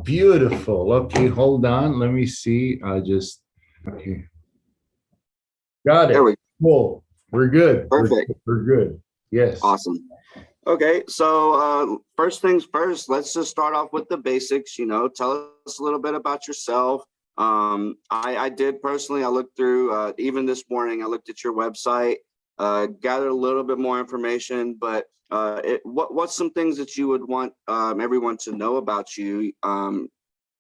Beautiful. Okay, hold on. Let me see. Okay, got There it. we go. Cool. We're good. Perfect. We're good. Yes. Awesome. Okay, so first things first, let's just start off with the basics. Tell us a little bit about yourself. I did personally, I looked through, even this morning, I looked at your website, gathered a little bit more information, but what's some things that you would want everyone to know about you?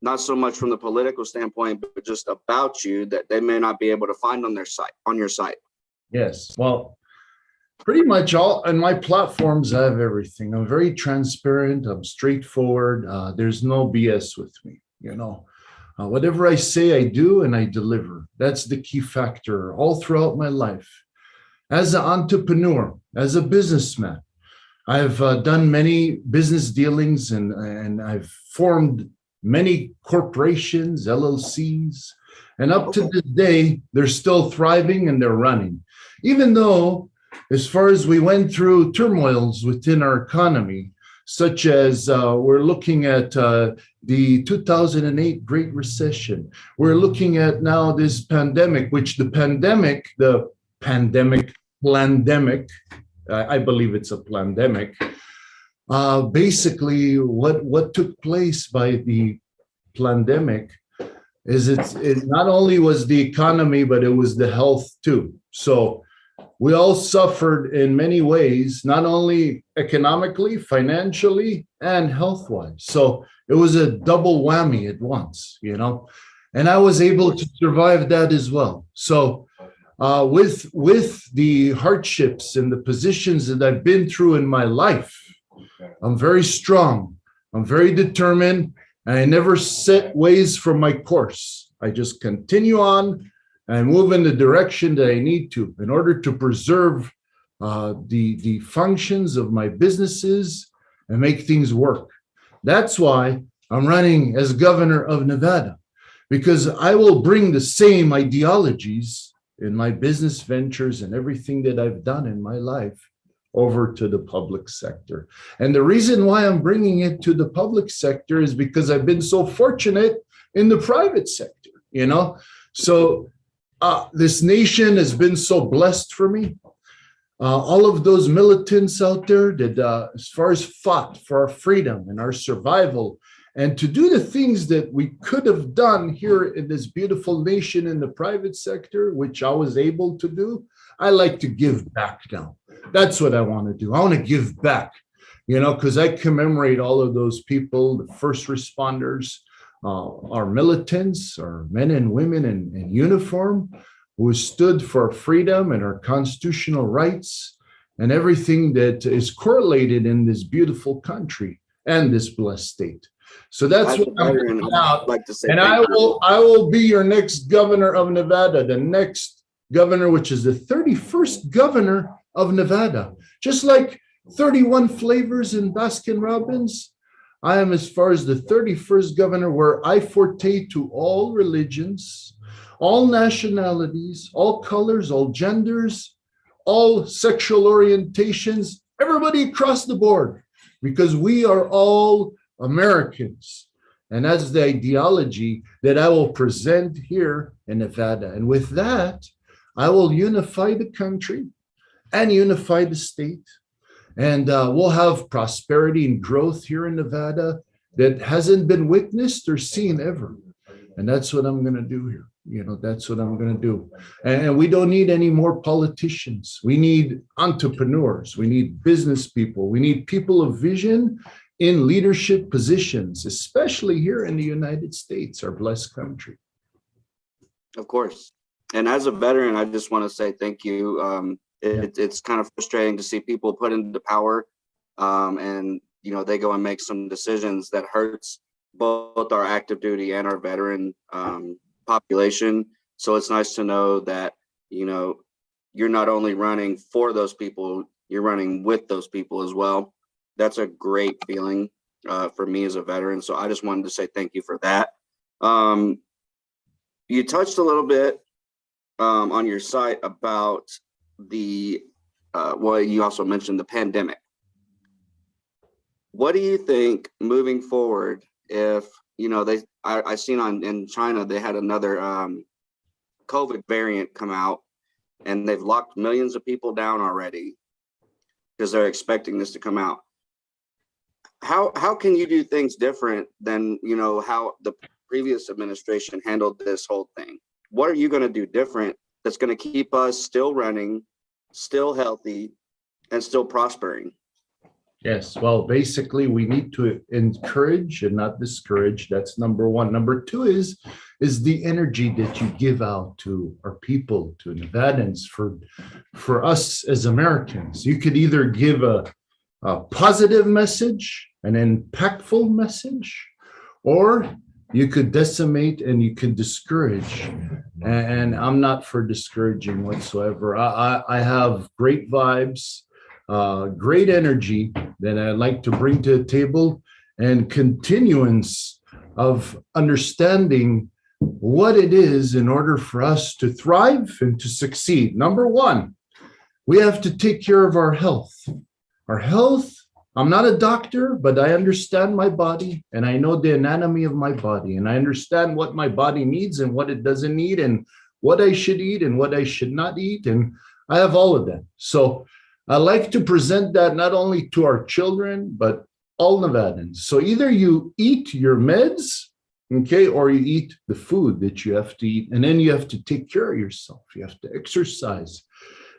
Not so much from the political standpoint, but just about you that they may not be able to find on their site, on your site. Yes. Well, pretty much all on my platforms, I have everything. I'm very transparent. I'm straightforward. There's no BS with me. Whatever I say, I do and I deliver. That's the key factor all throughout my life. As an entrepreneur, as a businessman, I've done many business dealings and I've formed many corporations, LLCs, and up to Okay. this day, they're still thriving and they're running. Even though, as far as we went through turmoils within our economy, such as we're looking at the 2008 Great Recession, we're looking at now this pandemic, which pandemic, I believe it's a pandemic. Basically, what took place by the pandemic is it not only was the economy, but it was the health too. So we all suffered in many ways, not only economically, financially, and health wise. So it was a double whammy at once. And I was Of able to course. survive that as well. So with the hardships and the positions that I've been through in my life, I'm very strong. I'm very determined, and I never set ways from my course. I just continue on and move in the direction that I need to in order to preserve the functions of my businesses and make things work. That's why I'm running as governor of Nevada, because I will bring the same ideologies in my business ventures and everything that I've done in my life over to the public sector. And the reason why I'm bringing it to the public sector is because I've been so fortunate in the private sector. So this nation has been so blessed for me. All of those militants out there that, as far as fought for our freedom and our survival, and to do the things that we could have done here in this beautiful nation in the private sector, which I was able to do, I like to give back now. That's what I want to do. I want to give back, because I commemorate all of those people, the first responders, our militants, our men and women in uniform who stood for freedom and our constitutional rights and everything that is correlated in this beautiful country and this blessed state. So that's As what a I'm veteran, putting I'd out. like to say And thank I you. will I will be your next governor of Nevada, the next governor, which is the 31st governor of Nevada. Just like 31 flavors in Baskin Robbins, I am, as far as the 31st governor, where I forte to all religions, all nationalities, all colors, all genders, all sexual orientations, everybody across the board, because we are all Americans. And that's the ideology that I will present here in Nevada. And with that, I will unify the country and unify the state. And we'll have prosperity and growth here in Nevada that hasn't been witnessed or seen ever. And that's what I'm going to do here. That's what I'm going to do. And we don't need any more politicians. We need entrepreneurs. We need business people. We need people of vision in leadership positions, especially here in the United States, our blessed country. Of course. And as a veteran, I just want to say thank you. Yeah. It's kind of frustrating to see people put into power, and they go and make some decisions that hurts both our active duty and our veteran population. So it's nice to know that you're not only running for those people, you're running with those people as well. That's a great feeling for me as a veteran. So I just wanted to say thank you for that. You touched a little bit on your site about well, you also mentioned the pandemic. What do you think moving forward if, I seen in China, they had another COVID variant come out, and they've locked millions of people down already because they're expecting this to come out. How can you do things different than, how the previous administration handled this whole thing? What are you going to do different that's going to keep us still running, still healthy, and still prospering? Yes, well, basically, we need to encourage and not discourage. That's number one. Number two is the energy that you give out to our people, to Nevadans, for us as Americans. You could either give a positive message, an impactful message, or you could decimate and you could discourage. And I'm not for discouraging whatsoever. I have great vibes, great energy that I like to bring to the table, and continuance of understanding what it is in order for us to thrive and to succeed. Number one, we have to take care of our health. Our health, I'm not a doctor, but I understand my body and I know the anatomy of my body, and I understand what my body needs and what it doesn't need, and what I should eat and what I should not eat. And I have all of that. So I like to present that not only to our children, but all Nevadans. So either you eat your meds, okay, or you eat the food that you have to eat, and then you have to take care of yourself. You have to exercise.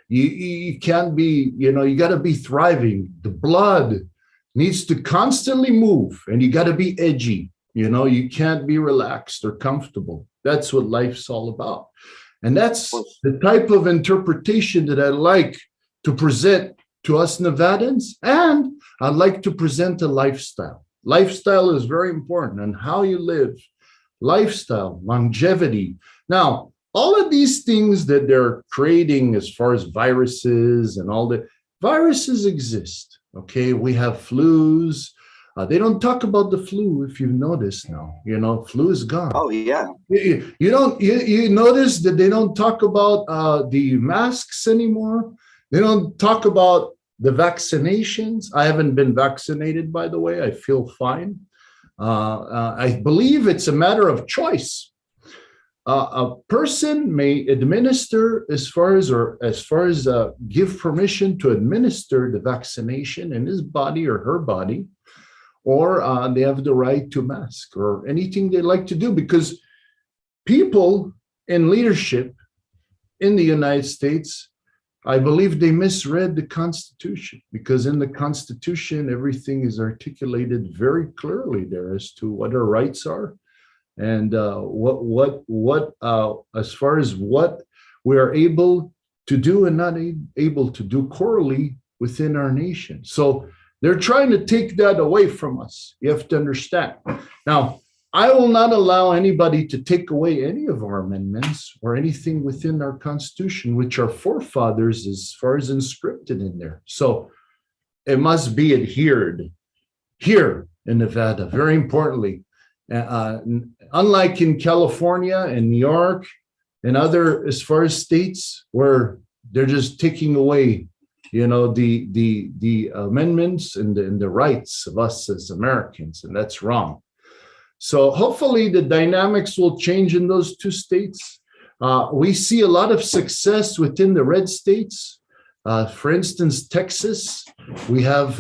You can't be, you got to be thriving. The blood needs to constantly move, and you got to be edgy. You can't be relaxed or comfortable. That's what life's all about. And that's the type of interpretation that I like to present to us Nevadans. And I'd like to present a lifestyle. Lifestyle is very important, and how you live, lifestyle, longevity. Now, all of these things that they're creating as far as viruses and all the viruses exist. Okay, we have flus. They don't talk about the flu, if you've noticed now. Flu is gone. Oh, yeah. You notice that they don't talk about the masks anymore. They don't talk about the vaccinations. I haven't been vaccinated, by the way. I feel fine. I believe it's a matter of choice. A person may administer as far as give permission to administer the vaccination in his body or her body, or they have the right to mask or anything they like to do, because people in leadership in the United States, I believe they misread the Constitution, because in the Constitution, everything is articulated very clearly there as to what our rights are, and what as far as what we are able to do and not able to do corally within our nation. So they're trying to take that away from us. You have to understand. Now, I will not allow anybody to take away any of our amendments or anything within our Constitution, which our forefathers, as far as inscripted in there. So it must be adhered here in Nevada, very importantly. Unlike in California and New York and other as far as states where they're just taking away, the amendments and the rights of us as Americans, and that's wrong. So hopefully the dynamics will change in those two states. We see a lot of success within the red states. For instance, Texas, we have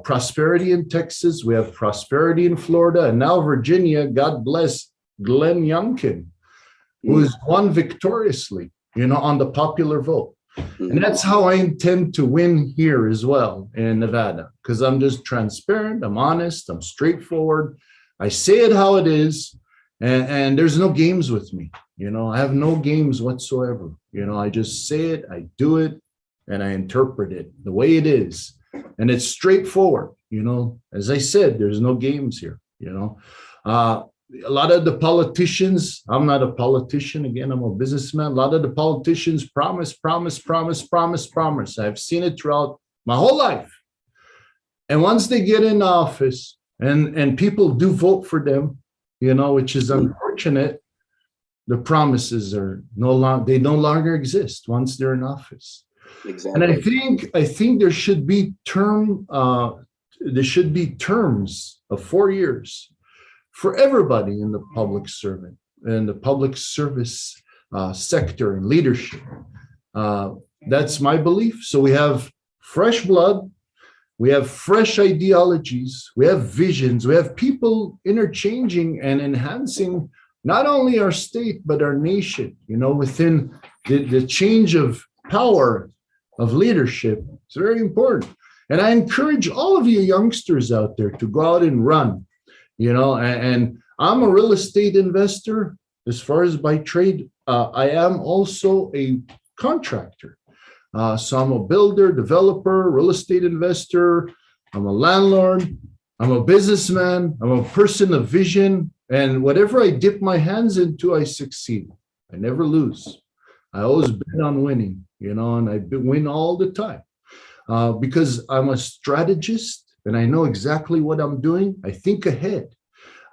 prosperity in Texas, we have prosperity in Florida, and now Virginia, God bless Glenn Youngkin, who has won victoriously, on the popular vote. And that's how I intend to win here as well in Nevada, because I'm just transparent, I'm honest, I'm straightforward. I say it how it is, and there's no games with me. I have no games whatsoever. I just say it, I do it, and I interpret it the way it is. And it's straightforward. As I said, there's no games here. A lot of the politicians, I'm not a politician, again, I'm a businessman. A lot of the politicians promise. I've seen it throughout my whole life. And once they get in office, and people do vote for them, which is unfortunate, the promises are no longer exist once they're in office. Exactly. And I think there should be terms of 4 years for everybody in the public servant and the public service sector and leadership. That's my belief. So we have fresh blood, we have fresh ideologies, we have visions, we have people interchanging and enhancing not only our state, but our nation, within the change of power of leadership. It's very important. And I encourage all of you youngsters out there to go out and run, and I'm a real estate investor as far as by trade. I am also a contractor. So I'm a builder, developer, real estate investor. I'm a landlord. I'm a businessman. I'm a person of vision. And whatever I dip my hands into, I succeed. I never lose. I always bet on winning, and I win all the time because I'm a strategist and I know exactly what I'm doing. I think ahead.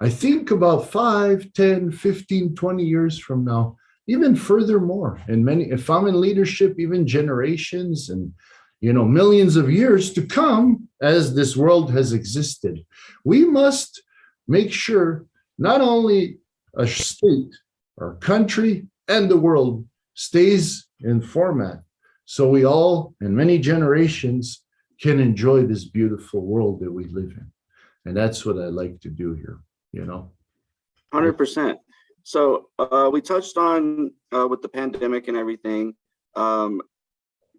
I think about 5, 10, 15, 20 years from now, even furthermore. And if I'm in leadership, even generations and, millions of years to come as this world has existed, we must make sure not only a state, our country, and the world stays in format so we all, in many generations, can enjoy this beautiful world that we live in. And that's what I like to do here, 100%. So we touched on with the pandemic and everything.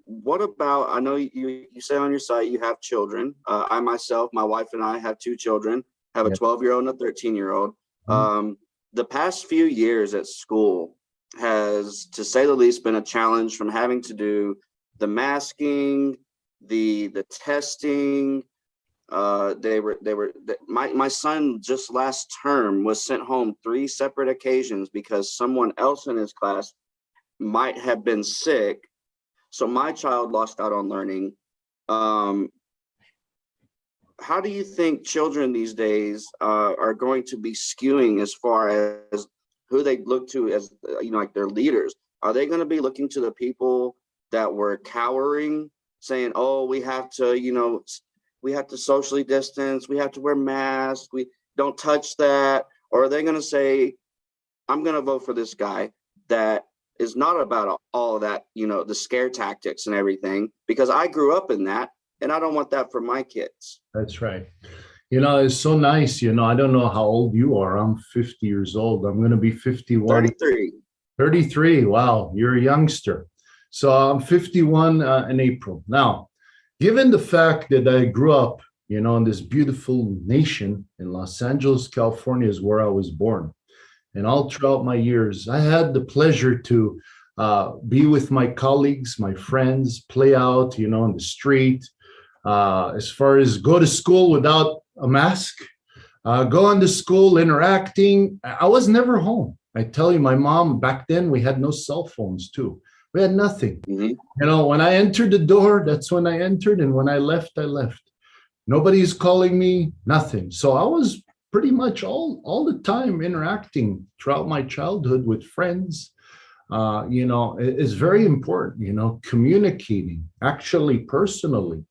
What about, I know you say on your site you have children. I myself, my wife and I have 2 children, have a 12-year-old and a 13-year-old. The past few years at school has, to say the least, been a challenge, from having to do the masking, the testing. My son just last term was sent home 3 separate occasions because someone else in his class might have been sick. So my child lost out on learning. How do you think children these days are going to be skewing as far as who they look to as, like their leaders? Are they going to be looking to the people that were cowering, saying, oh, we have to socially distance, we have to wear masks, we don't touch that? Or are they going to say, I'm going to vote for this guy that is not about all of that, the scare tactics and everything, because I grew up in that and I don't want that for my kids. That's right. It's so nice. I don't know how old you are. I'm 50 years old. I'm going to be 51. 33. Wow. You're a youngster. So I'm 51 in April. Now, given the fact that I grew up, in this beautiful nation in Los Angeles, California is where I was born. And all throughout my years, I had the pleasure to be with my colleagues, my friends, play out, in the street, as far as go to school without a mask, go into school interacting. I was never home. I tell you, my mom, back then, we had no cell phones too. We had nothing. When I entered the door, that's when I entered. And when I left, I left. Nobody's calling me, nothing. So I was pretty much all the time interacting throughout my childhood with friends. It's very important, communicating actually personally.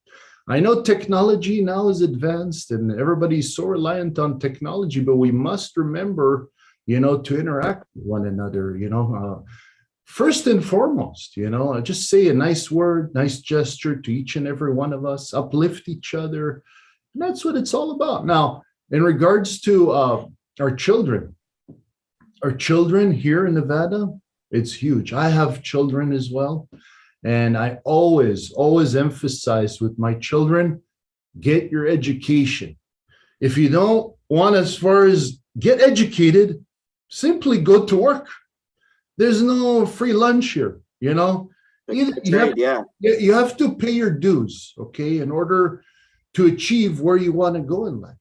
I know technology now is advanced and everybody's so reliant on technology, but we must remember, to interact with one another, first and foremost, just say a nice word, nice gesture to each and every one of us, uplift each other. And that's what it's all about. Now, in regards to our children here in Nevada, it's huge. I have children as well. And I always emphasize with my children, get your education. If you don't want, as far as get educated, simply go to work. There's no free lunch here, You have to pay your dues, okay, in order to achieve where you want to go in life.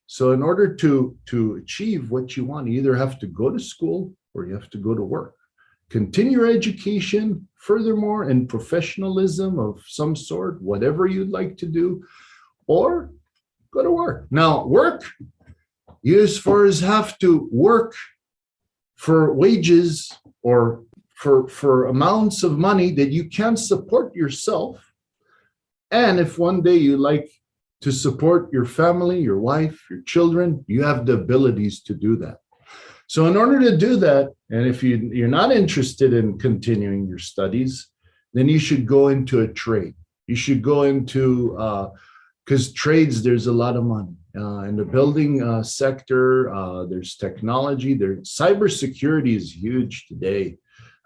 So in order to achieve what you want, you either have to go to school or you have to go to work. Continue your education, furthermore, in professionalism of some sort, whatever you'd like to do, or go to work. Now, work, you as far as have to work for wages or for amounts of money that you can't support yourself. And if one day you like to support your family, your wife, your children, you have the abilities to do that. So in order to do that, and if you're not interested in continuing your studies, then you should go into a trade. You should go into, because trades, there's a lot of money. In the building sector, there's technology, cybersecurity is huge today.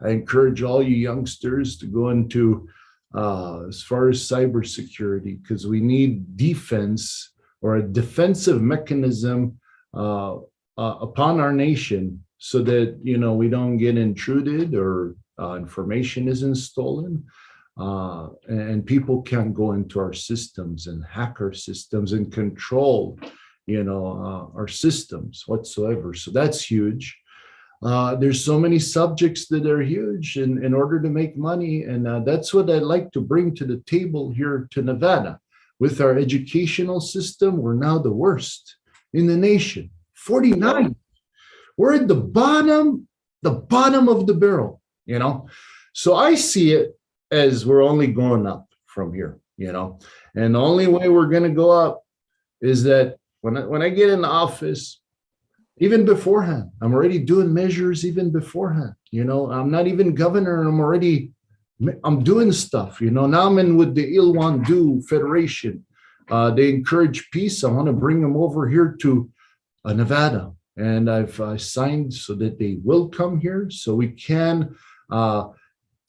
I encourage all you youngsters to go into as far as cybersecurity, because we need defense or a defensive mechanism upon our nation, so that we don't get intruded or information isn't stolen, and people can't go into our systems and hack our systems and control our systems whatsoever. So that's huge. There's so many subjects that are huge in order to make money, and that's what I'd like to bring to the table here to Nevada. With our educational system, we're now the worst in the nation. 49. We're at the bottom of the barrel, So I see it as we're only going up from here, And the only way we're going to go up is that when I get in the office, even beforehand, I'm already doing measures even beforehand. I'm not even governor, and I'm doing stuff. Now I'm in with the Ilwandu Federation. They encourage peace. I want to bring them over here to Nevada, and I've signed so that they will come here, so we can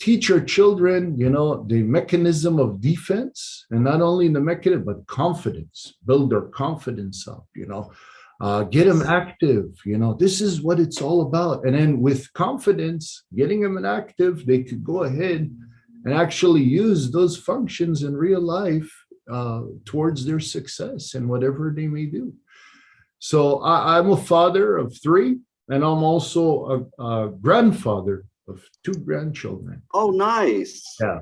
teach our children, the mechanism of defense, and not only the mechanism, but confidence, build their confidence up, get them active. This is what it's all about. And then with confidence, getting them active, they could go ahead and actually use those functions in real life towards their success and whatever they may do. So I'm a father of 3, and I'm also a grandfather of 2 grandchildren. Oh, nice. Yeah.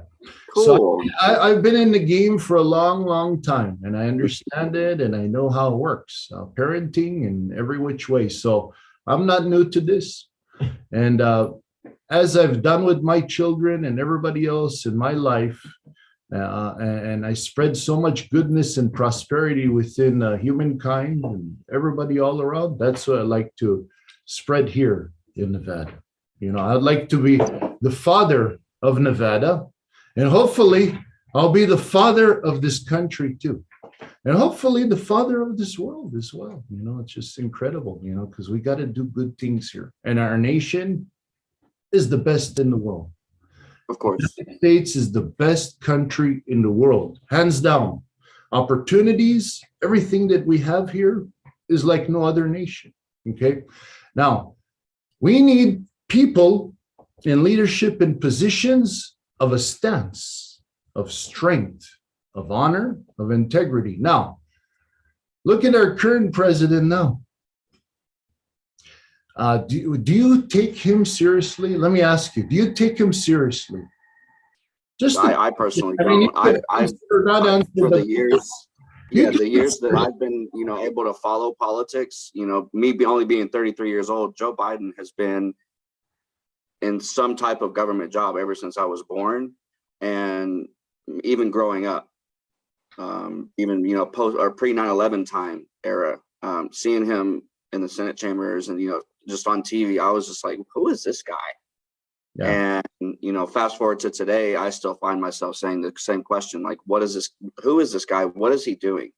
Cool. So I've been in the game for a long, long time, and I understand it, and I know how it works, parenting in every which way. So I'm not new to this. And as I've done with my children and everybody else in my life, and I spread so much goodness and prosperity within humankind and everybody all around. That's what I like to spread here in Nevada. I'd like to be the father of Nevada, and hopefully I'll be the father of this country too. And hopefully the father of this world as well. It's just incredible, because we got to do good things here. And our nation is the best in the world. Of course. The United States is the best country in the world, hands down. Opportunities, everything that we have here is like no other nation. Okay. Now, we need people in leadership and positions of a stance, of strength, of honor, of integrity. Now, look at our current president now. Do you take him seriously? Let me ask you, do you take him seriously? I personally don't. For the years that I've been, able to follow politics, me only being 33 years old, Joe Biden has been in some type of government job ever since I was born, and even growing up, even post or pre 9/11 time era, seeing him in the Senate chambers and just on TV, I was just like, who is this guy? Yeah. And fast forward to today, I still find myself saying the same question, like, what is this? Who is this guy? What is he doing?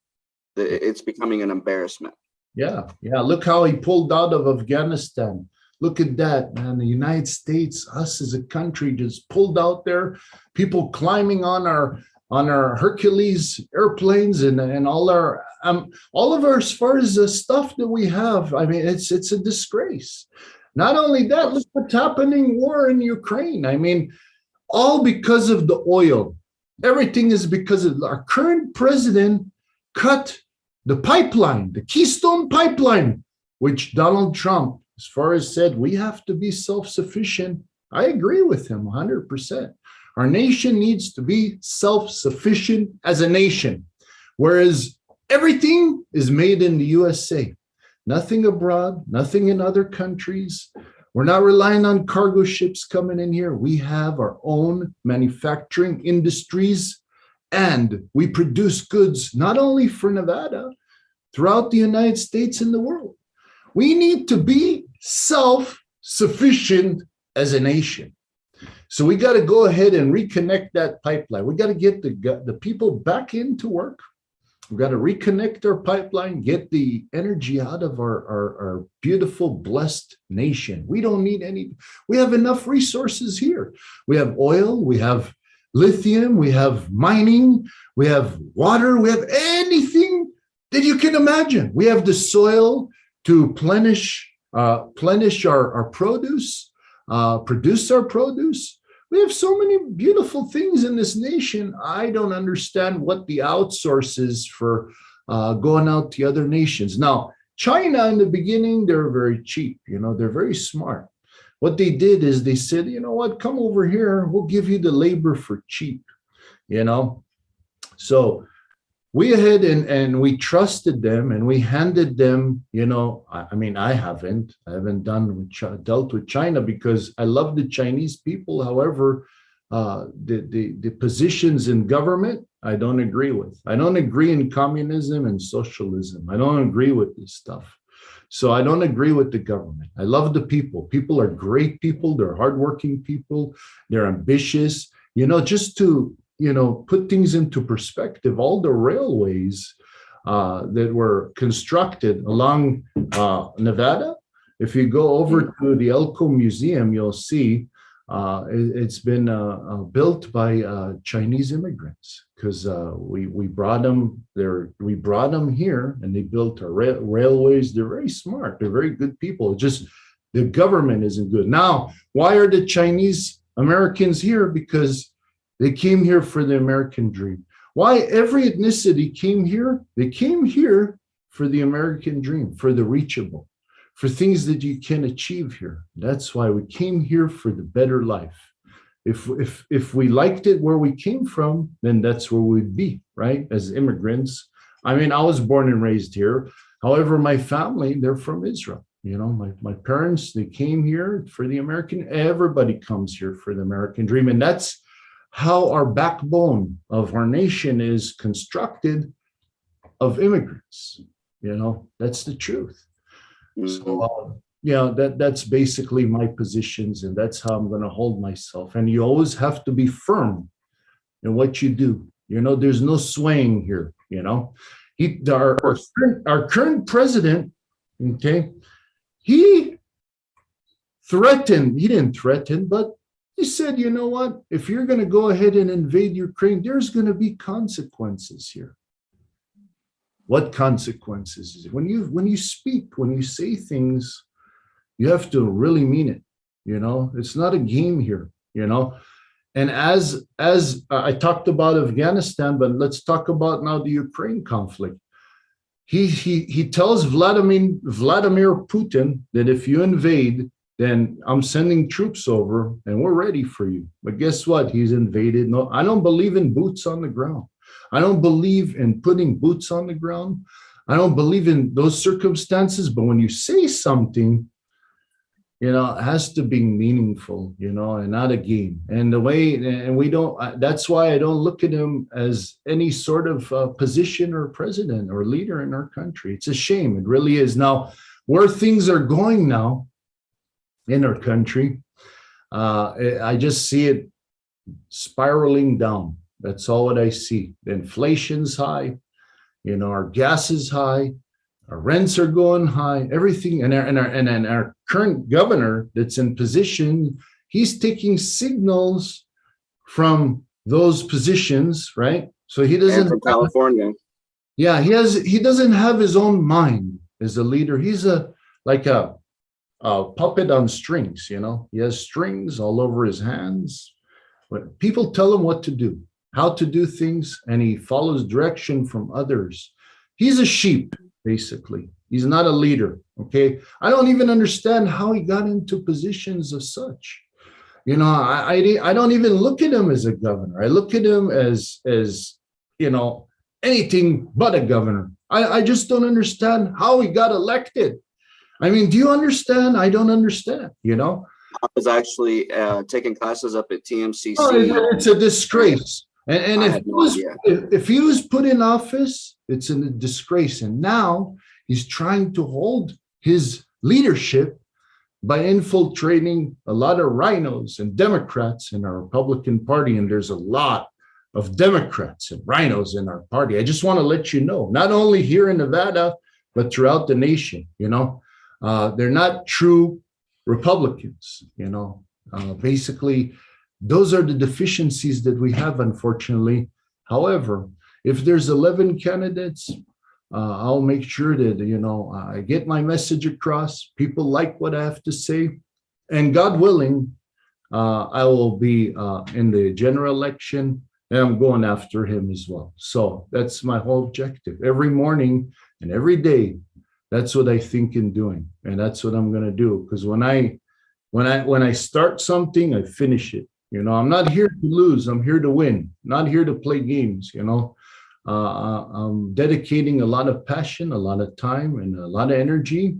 It's becoming an embarrassment. Yeah. Look how he pulled out of Afghanistan. Look at that, man. The United States, us as a country, just pulled out there. People climbing on our Hercules airplanes and all of our, as far as the stuff that we have. I mean, it's a disgrace. Not only that, look what's happening, war in Ukraine. I mean, all because of the oil. Everything is because of our current president cut the pipeline, the Keystone pipeline, which Donald Trump, as far as said, we have to be self-sufficient. I agree with him 100%. Our nation needs to be self-sufficient as a nation, whereas everything is made in the USA. Nothing abroad, nothing in other countries. We're not relying on cargo ships coming in here. We have our own manufacturing industries and we produce goods not only for Nevada, throughout the United States and the world. We need to be self-sufficient as a nation. So we got to go ahead and reconnect that pipeline. We got to get the people back into work. We've got to reconnect our pipeline, get the energy out of our beautiful, blessed nation. We don't need any, we have enough resources here. We have oil, we have lithium, we have mining, we have water, we have anything that you can imagine. We have the soil to plenish our produce, produce our produce. We have so many beautiful things in this nation. I don't understand what the outsource is for going out to other nations. Now, China in the beginning, they're very cheap. They're very smart. What they did is they said, you know what, come over here. We'll give you the labor for cheap, So we ahead and we trusted them and we handed them, I haven't dealt with China because I love the Chinese people. However, the positions in government, I don't agree with. I don't agree in communism and socialism. I don't agree with this stuff. So I don't agree with the government. I love the people. People are great people. They're hardworking people. They're ambitious, just to put things into perspective. All the railways that were constructed along Nevada, if you go over to the Elko Museum, you'll see it's been built by Chinese immigrants because we brought them there. We brought them here, and they built our railways. They're very smart. They're very good people. Just the government isn't good. Now, why are the Chinese Americans here? Because they came here for the American dream. Why every ethnicity came here? They came here for the American dream, for the reachable, for things that you can achieve here. That's why we came here, for the better life. If we liked it where we came from, then that's where we'd be, right? As immigrants. I was born and raised here. However, my family, they're from Israel. My parents, they came here for the American. Everybody comes here for the American dream. And that's how our backbone of our nation is constructed, of immigrants. That's the truth. So that's basically my positions, and that's how I'm going to hold myself. And you always have to be firm in what you do. There's no swaying here. Our current president, okay, he didn't threaten, but he said, you know what, if you're going to go ahead and invade Ukraine, there's going to be consequences here. What consequences? When you speak, when you say things, you have to really mean it. It's not a game here. And as I talked about Afghanistan, but let's talk about now the Ukraine conflict. He tells Vladimir Putin that if you invade, then I'm sending troops over and we're ready for you. But guess what? He's invaded. No, I don't believe in boots on the ground. I don't believe in putting boots on the ground. I don't believe in those circumstances. But when you say something, it has to be meaningful, and not a game. And that's why I don't look at him as any sort of position or president or leader in our country. It's a shame. It really is. Now, where things are going now in our country, I just see it spiraling down. That's all what I see. The inflation's high, our gas is high, our rents are going high, everything. And our current governor that's in position, he's taking signals from those positions, right? So he doesn't. And from California. Yeah, he doesn't have his own mind as a leader. He's like a puppet on strings. He has strings all over his hands. But people tell him what to do, how to do things, and he follows direction from others. He's a sheep, basically. He's not a leader, okay? I don't even understand how he got into positions of such. I don't even look at him as a governor. I look at him as anything but a governor. I just don't understand how he got elected. Do you understand? I don't understand, I was actually taking classes up at TMCC. Oh, it's a disgrace. And I if had he no was idea. if he was put in office, it's a disgrace. And now he's trying to hold his leadership by infiltrating a lot of rhinos and Democrats in our Republican Party. And there's a lot of Democrats and rhinos in our party. I just want to let you know, not only here in Nevada, but throughout the nation, they're not true Republicans, basically, those are the deficiencies that we have, unfortunately. However, if there's 11 candidates, I'll make sure that, I get my message across. People like what I have to say. And God willing, I will be in the general election, and I'm going after him as well. So that's my whole objective. Every morning and every day, that's what I think in doing. And that's what I'm going to do. Because when I start something, I finish it. I'm not here to lose. I'm here to win. Not here to play games. I'm dedicating a lot of passion, a lot of time, and a lot of energy,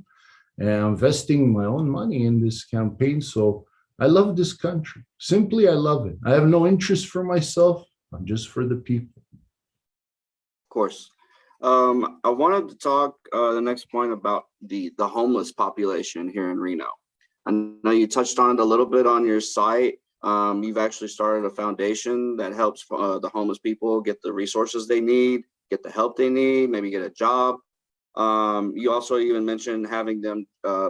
and I'm investing my own money in this campaign. So I love this country. Simply, I love it. I have no interest for myself. I'm just for the people. Of course. I wanted to talk the next point about the homeless population here in Reno. I know you touched on it a little bit on your site. You've actually started a foundation that helps the homeless people get the resources they need, get the help they need, maybe get a job. You also even mentioned having them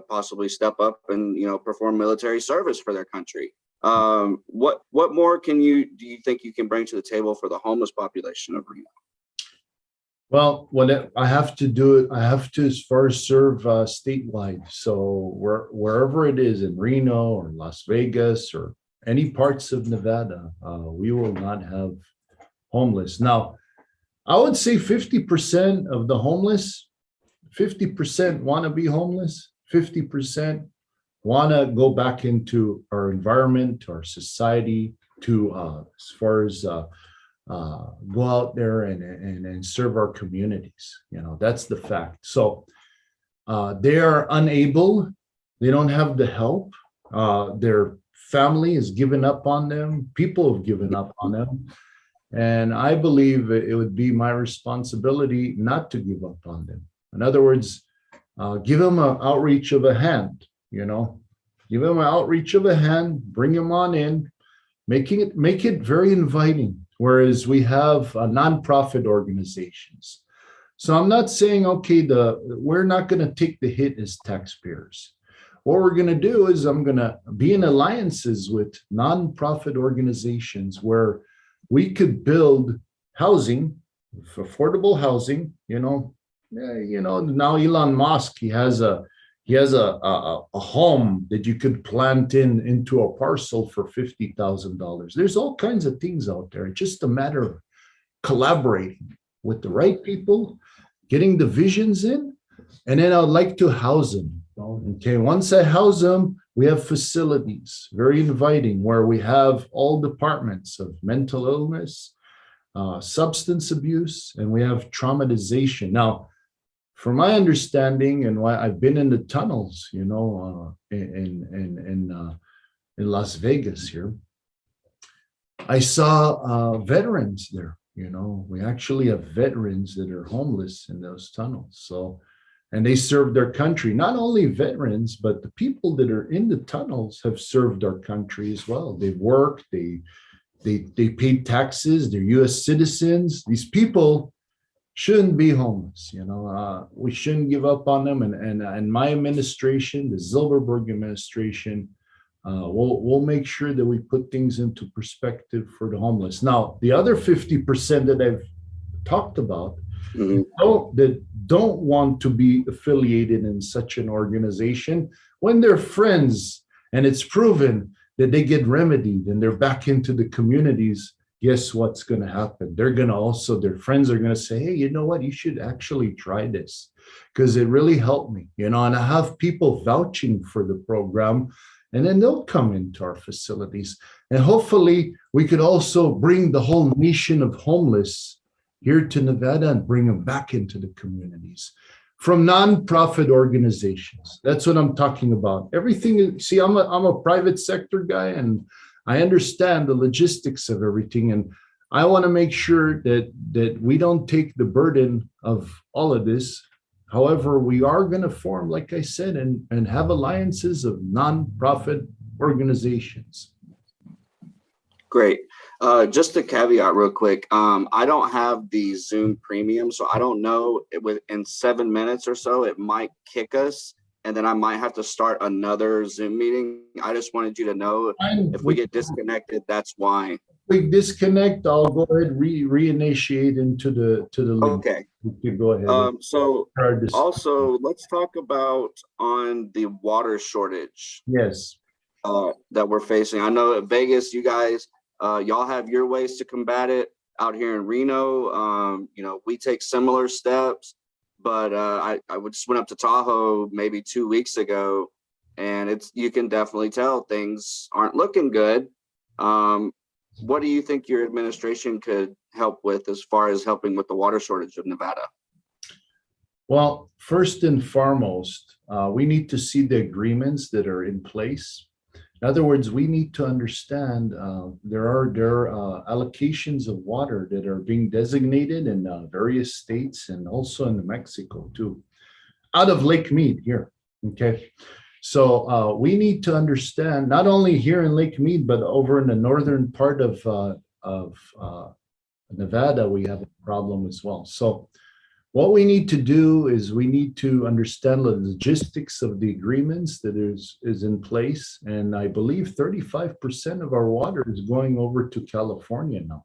possibly step up and perform military service for their country. What more do you think you can bring to the table for the homeless population of Reno? Well, what I have to do, I have to as far as serve statewide. So wherever it is in Reno or Las Vegas or any parts of Nevada, we will not have homeless. Now, I would say 50% of the homeless, 50% want to be homeless, 50% want to go back into our environment, our society, to as far as go out there and serve our communities. That's the fact. So they are unable, they don't have the help. Their family has given up on them. People have given up on them. And I believe it would be my responsibility not to give up on them. In other words, give them an outreach of a hand, give them an outreach of a hand, bring them on in, make it very inviting. Whereas we have nonprofit organizations. So I'm not saying, okay, we're not going to take the hit as taxpayers. What we're going to do is I'm going to be in alliances with nonprofit organizations where we could build housing, affordable housing. Now Elon Musk, he has a home that you could plant into a parcel for $50,000. There's all kinds of things out there. It's just a matter of collaborating with the right people, getting the visions in, and then I'd like to house them. Okay, once I house them, we have facilities, very inviting, where we have all departments of mental illness, substance abuse, and we have traumatization. Now, from my understanding, and why I've been in the tunnels, in Las Vegas here, I saw veterans there. We actually have veterans that are homeless in those tunnels. So, and they served their country. Not only veterans, but the people that are in the tunnels have served our country as well. They've worked. They paid taxes. They're U.S. citizens. These people shouldn't be homeless. We shouldn't give up on them. And my administration, the Zilberberg administration, we'll make sure that we put things into perspective for the homeless. Now, the other 50% that I've talked about, that don't want to be affiliated in such an organization, when they're friends and it's proven that they get remedied and they're back into the communities, guess what's going to happen? They're going to also, their friends are going to say, hey, you know what? You should actually try this because it really helped me, and I have people vouching for the program, and then they'll come into our facilities. And hopefully we could also bring the whole nation of homeless here to Nevada and bring them back into the communities from nonprofit organizations. That's what I'm talking about. Everything, see, I'm a private sector guy, and I understand the logistics of everything. And I want to make sure that we don't take the burden of all of this. However, we are going to form, like I said, and have alliances of nonprofit organizations. Great. Just a caveat real quick. I don't have the Zoom premium, so I don't know in 7 minutes or so, it might kick us and then I might have to start another Zoom meeting. I just wanted you to know if we get disconnected, that's why. We disconnect, I'll go ahead reinitiate into the link. Okay. We can go ahead. So also let's talk about on the water shortage. Yes. That we're facing. I know at Vegas, you guys, y'all have your ways to combat it. Out here in Reno, we take similar steps. But I just went up to Tahoe maybe 2 weeks ago, and you can definitely tell things aren't looking good. What do you think your administration could help with as far as helping with the water shortage of Nevada? Well, first and foremost, we need to see the agreements that are in place. In other words, we need to understand there are allocations of water that are being designated in various states and also in Mexico too, out of Lake Mead here. Okay, so we need to understand not only here in Lake Mead, but over in the northern part of Nevada, we have a problem as well. So what we need to do is we need to understand the logistics of the agreements that is in place. And I believe 35% of our water is going over to California now.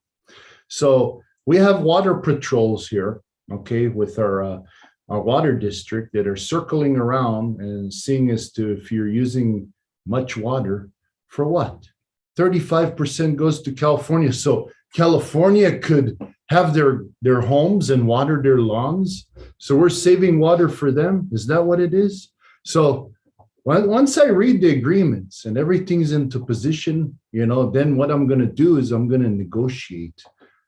So we have water patrols here, okay, with our water district that are circling around and seeing as to if you're using much water for what. 35% goes to California. So California could have their homes and water their lawns. So we're saving water for them. Is that what it is? So once I read the agreements and everything's into position, then what I'm going to do is I'm going to negotiate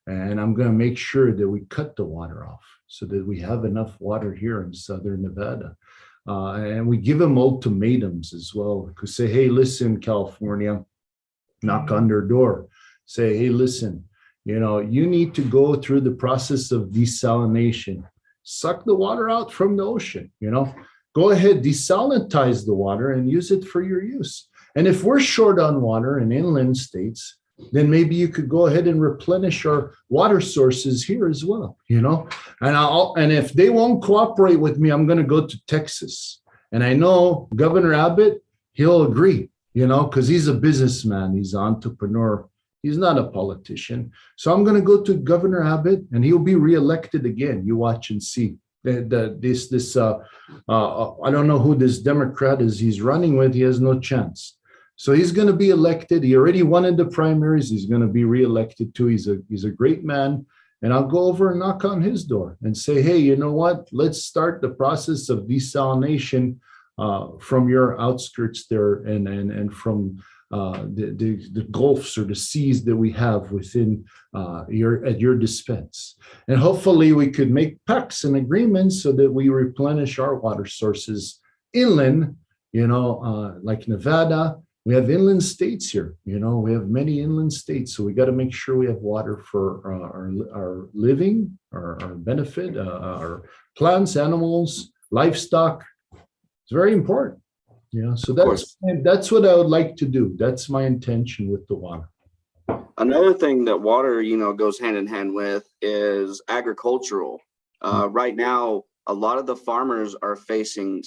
and I'm going to make sure that we cut the water off so that we have enough water here in Southern Nevada. And we give them ultimatums as well. Because say, hey, listen, California, knock on their door. Say, hey, listen, you need to go through the process of desalination. Suck the water out from the ocean, Go ahead, desalinize the water and use it for your use. And if we're short on water in inland states, then maybe you could go ahead and replenish our water sources here as well, And if they won't cooperate with me, I'm going to go to Texas. And I know Governor Abbott, he'll agree, because he's a businessman, he's an entrepreneur. He's not a politician. So I'm going to go to Governor Abbott and he'll be reelected again. You watch and see. I don't know who this Democrat is he's running with. He has no chance. So he's going to be elected. He already won in the primaries. He's going to be reelected too. He's a great man. And I'll go over and knock on his door and say, hey, you know what? Let's start the process of desalination from your outskirts there and from the gulfs or the seas that we have within at your dispense. And hopefully we could make pacts and agreements so that we replenish our water sources inland, like Nevada. We have inland states here, we have many inland states. So we got to make sure we have water for our living, our benefit, our plants, animals, livestock. It's very important. So that's what I would like to do. That's my intention with the water. Another thing that water, goes hand in hand with is agricultural. Right now, a lot of the farmers are facing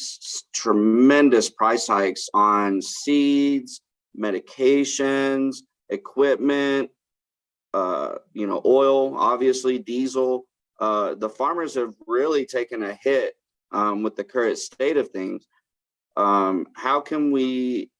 tremendous price hikes on seeds, medications, equipment, oil, obviously diesel. The farmers have really taken a hit with the current state of things. How can we,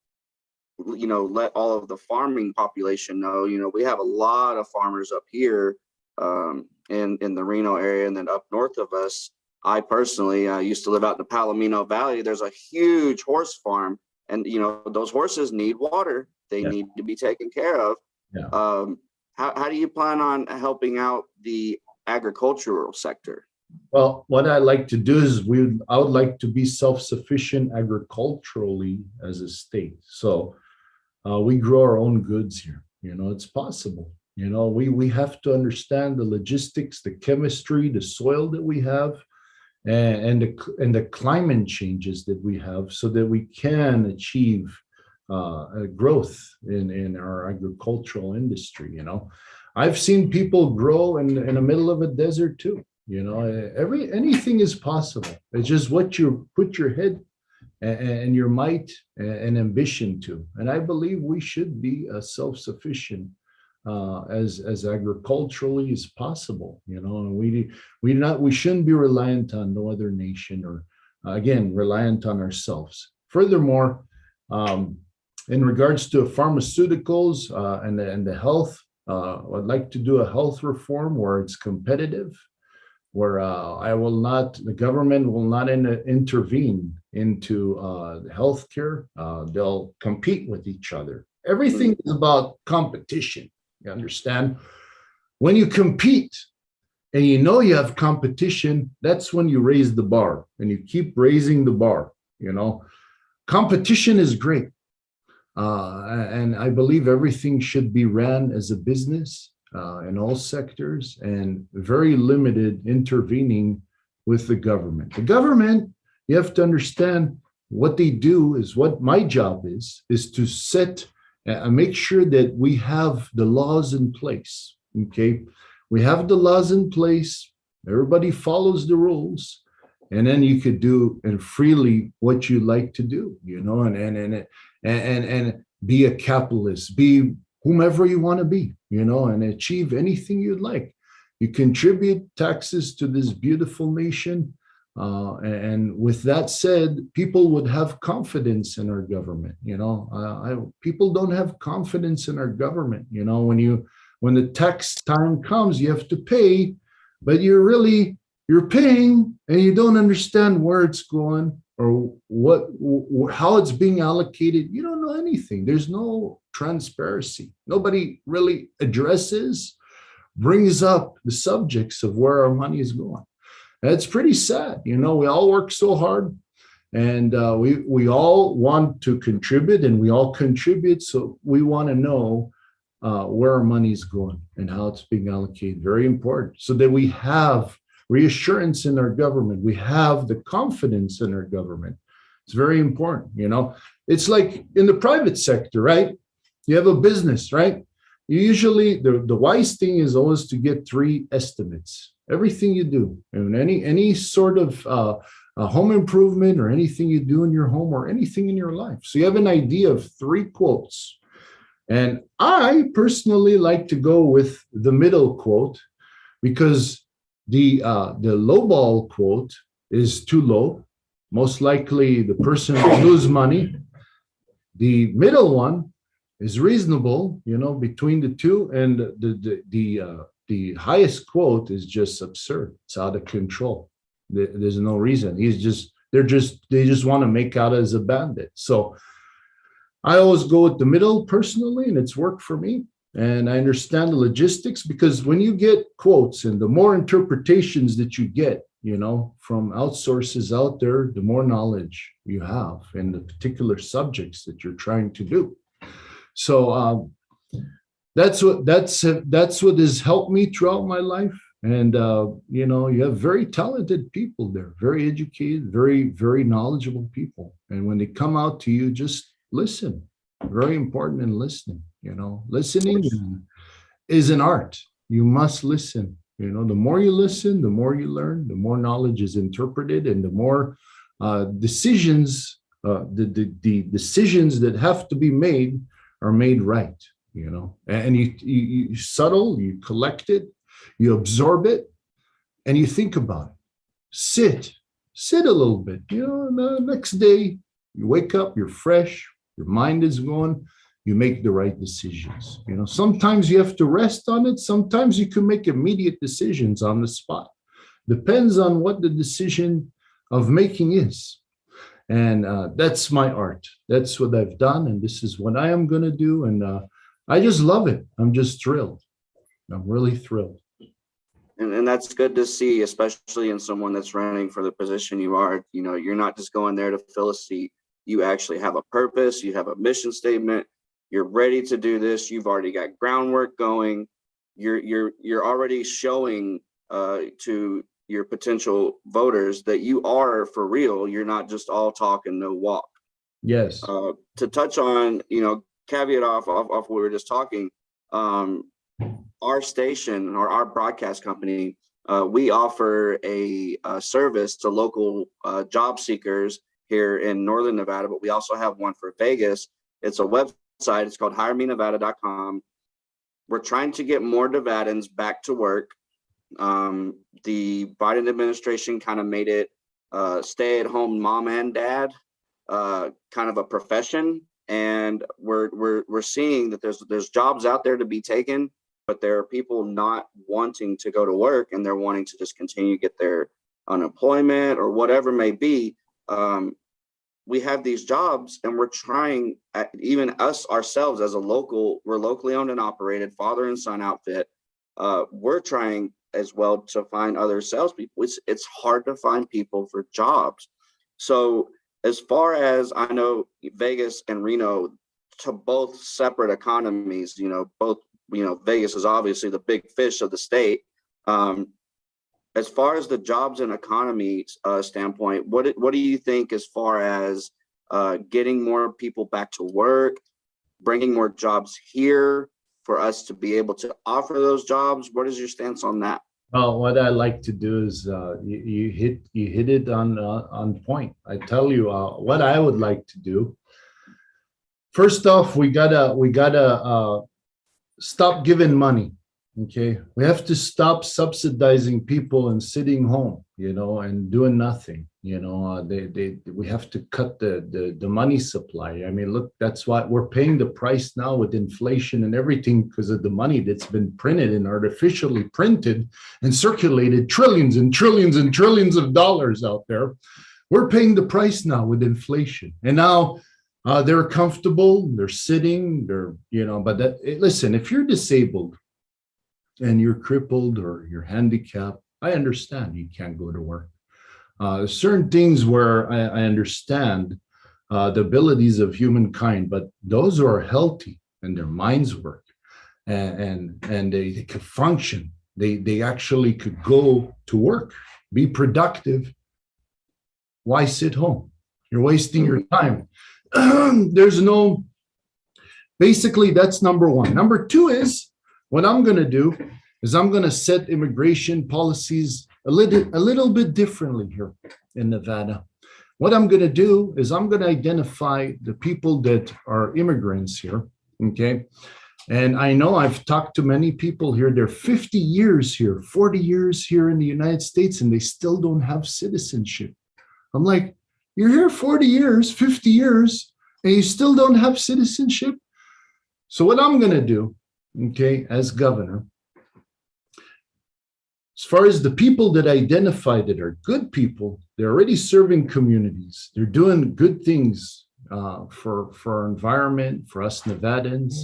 let all of the farming population know, we have a lot of farmers up here in the Reno area, and then up north of us. I personally used to live out in the Palomino Valley. There's a huge horse farm, and those horses need water. They need to be taken care of. How do you plan on helping out the agricultural sector? Well, what I like to do is I would like to be self-sufficient agriculturally as a state. So we grow our own goods here. It's possible. We have to understand the logistics, the chemistry, the soil that we have, and the climate changes that we have, so that we can achieve a growth in our agricultural industry. I've seen people grow in the middle of a desert too. Anything is possible. It's just what you put your head and your might and ambition to. And I believe we should be self-sufficient as agriculturally as possible. And we shouldn't be reliant on no other nation, or again, reliant on ourselves. Furthermore, in regards to pharmaceuticals and the health, I'd like to do a health reform where it's competitive, where the government will not intervene into healthcare. They'll compete with each other. Everything is about competition. You understand? When you compete and you have competition, that's when you raise the bar, and you keep raising the bar. Competition is great. And I believe everything should be ran as a business in all sectors, and very limited intervening with the government. The government, you have to understand what they do is what my job is to set and make sure that we have the laws in place. Okay. We have the laws in place. Everybody follows the rules. And then you could do and freely what you like to do, and be a capitalist, be whomever you want to be, and achieve anything you'd like. You contribute taxes to this beautiful nation. And with that said, people would have confidence in our government. People don't have confidence in our government. When the tax time comes, you have to pay, but you're paying and you don't understand where it's going or how it's being allocated. You don't know anything. There's no transparency. Nobody really brings up the subjects of where our money is going. It's pretty sad. We all work so hard, and we all want to contribute, and we all contribute. So we want to know where our money is going and how it's being allocated. Very important, so that we have reassurance in our government. We have the confidence in our government. It's very important. It's like in the private sector, right? You have a business, right? Usually the wise thing is always to get 3 estimates. Everything you do, and any sort of home improvement or anything you do in your home or anything in your life. So you have an idea of 3 quotes. And I personally like to go with the middle quote, because the lowball quote is too low. Most likely the person will lose money. The middle one is reasonable, between the two, and the highest quote is just absurd. It's out of control. There's no reason. They just want to make out as a bandit. So I always go with the middle personally, and it's worked for me. And I understand the logistics, because when you get quotes and the more interpretations that you get, from outsources out there, the more knowledge you have in the particular subjects that you're trying to do. So that's what has helped me throughout my life. And you have very talented people there, very educated, very, very knowledgeable people. And when they come out to you, just listen. Very important in listening. Listening is an art. You must listen. The more you listen, the more you learn, the more knowledge is interpreted, and the more decisions, the decisions that have to be made are made right. And you subtle, you collect it, you absorb it, and you think about it. Sit a little bit. The next day you wake up, you're fresh, your mind is going, you make the right decisions. Sometimes you have to rest on it. Sometimes you can make immediate decisions on the spot. Depends on what the decision of making is. And that's my art. That's what I've done. And this is what I am going to do. And I just love it. I'm just thrilled. I'm really thrilled. And that's good to see, especially in someone that's running for the position you are. You're not just going there to fill a seat. You actually have a purpose. You have a mission statement. You're ready to do this. You've already got groundwork going. you're already showing to your potential voters that you are for real. You're not just all talk and no walk. Yes. To touch on, caveat off what we were just talking, our station or our broadcast company, we offer a service to local job seekers here in Northern Nevada, but we also have one for Vegas. It's a website. It's called HireMeNevada.com. We're trying to get more Nevadans back to work. The Biden administration kind of made it stay-at-home mom and dad kind of a profession, and we're seeing that there's jobs out there to be taken, but there are people not wanting to go to work, and they're wanting to just continue to get their unemployment or whatever it may be. We have these jobs, and we're trying, even us ourselves as we're locally owned and operated, father and son outfit. We're trying as well to find other salespeople. It's hard to find people for jobs. So as far as I know, Vegas and Reno, to both separate economies, Vegas is obviously the big fish of the state. As far as the jobs and economy standpoint, what do you think as far as getting more people back to work, bringing more jobs here for us to be able to offer those jobs? What is your stance on that? Well, what I like to do is you hit it on point. I tell you what I would like to do. First off, we gotta stop giving money. Okay, we have to stop subsidizing people and sitting home, and doing nothing. We have to cut the money supply. I mean, look, that's why we're paying the price now with inflation and everything, because of the money that's been printed and artificially printed and circulated, trillions and trillions and trillions of dollars out there. We're paying the price now with inflation, and now they're comfortable, they're sitting, but listen, if you're disabled and you're crippled or you're handicapped, I understand you can't go to work. Certain things where I understand the abilities of humankind, but those who are healthy and their minds work and they could function, they actually could go to work, be productive. Why sit home? You're wasting your time. Basically, that's number one. Number two is, what I'm going to do is I'm going to set immigration policies a little bit differently here in Nevada. What I'm going to do is I'm going to identify the people that are immigrants here, okay? And I know I've talked to many people here. They're 50 years here, 40 years here in the United States, and they still don't have citizenship. I'm like, you're here 40 years, 50 years, and you still don't have citizenship? So what I'm going to do, okay, as governor, as far as the people that I identify that are good people, they're already serving communities. They're doing good things for our environment, for us Nevadans.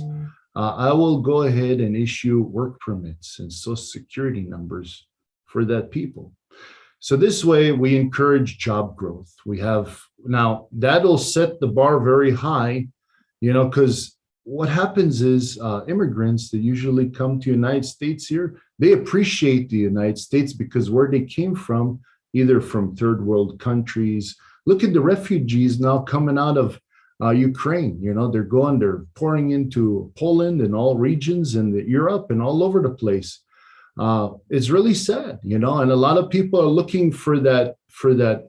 I will go ahead and issue work permits and social security numbers for that people. So this way we encourage job growth. Now that'll set the bar very high, because what happens is immigrants that usually come to the United States here, they appreciate the United States because where they came from, either from third world countries. Look at the refugees now coming out of Ukraine. They're pouring into Poland and all regions and Europe and all over the place. It's really sad, and a lot of people are looking for that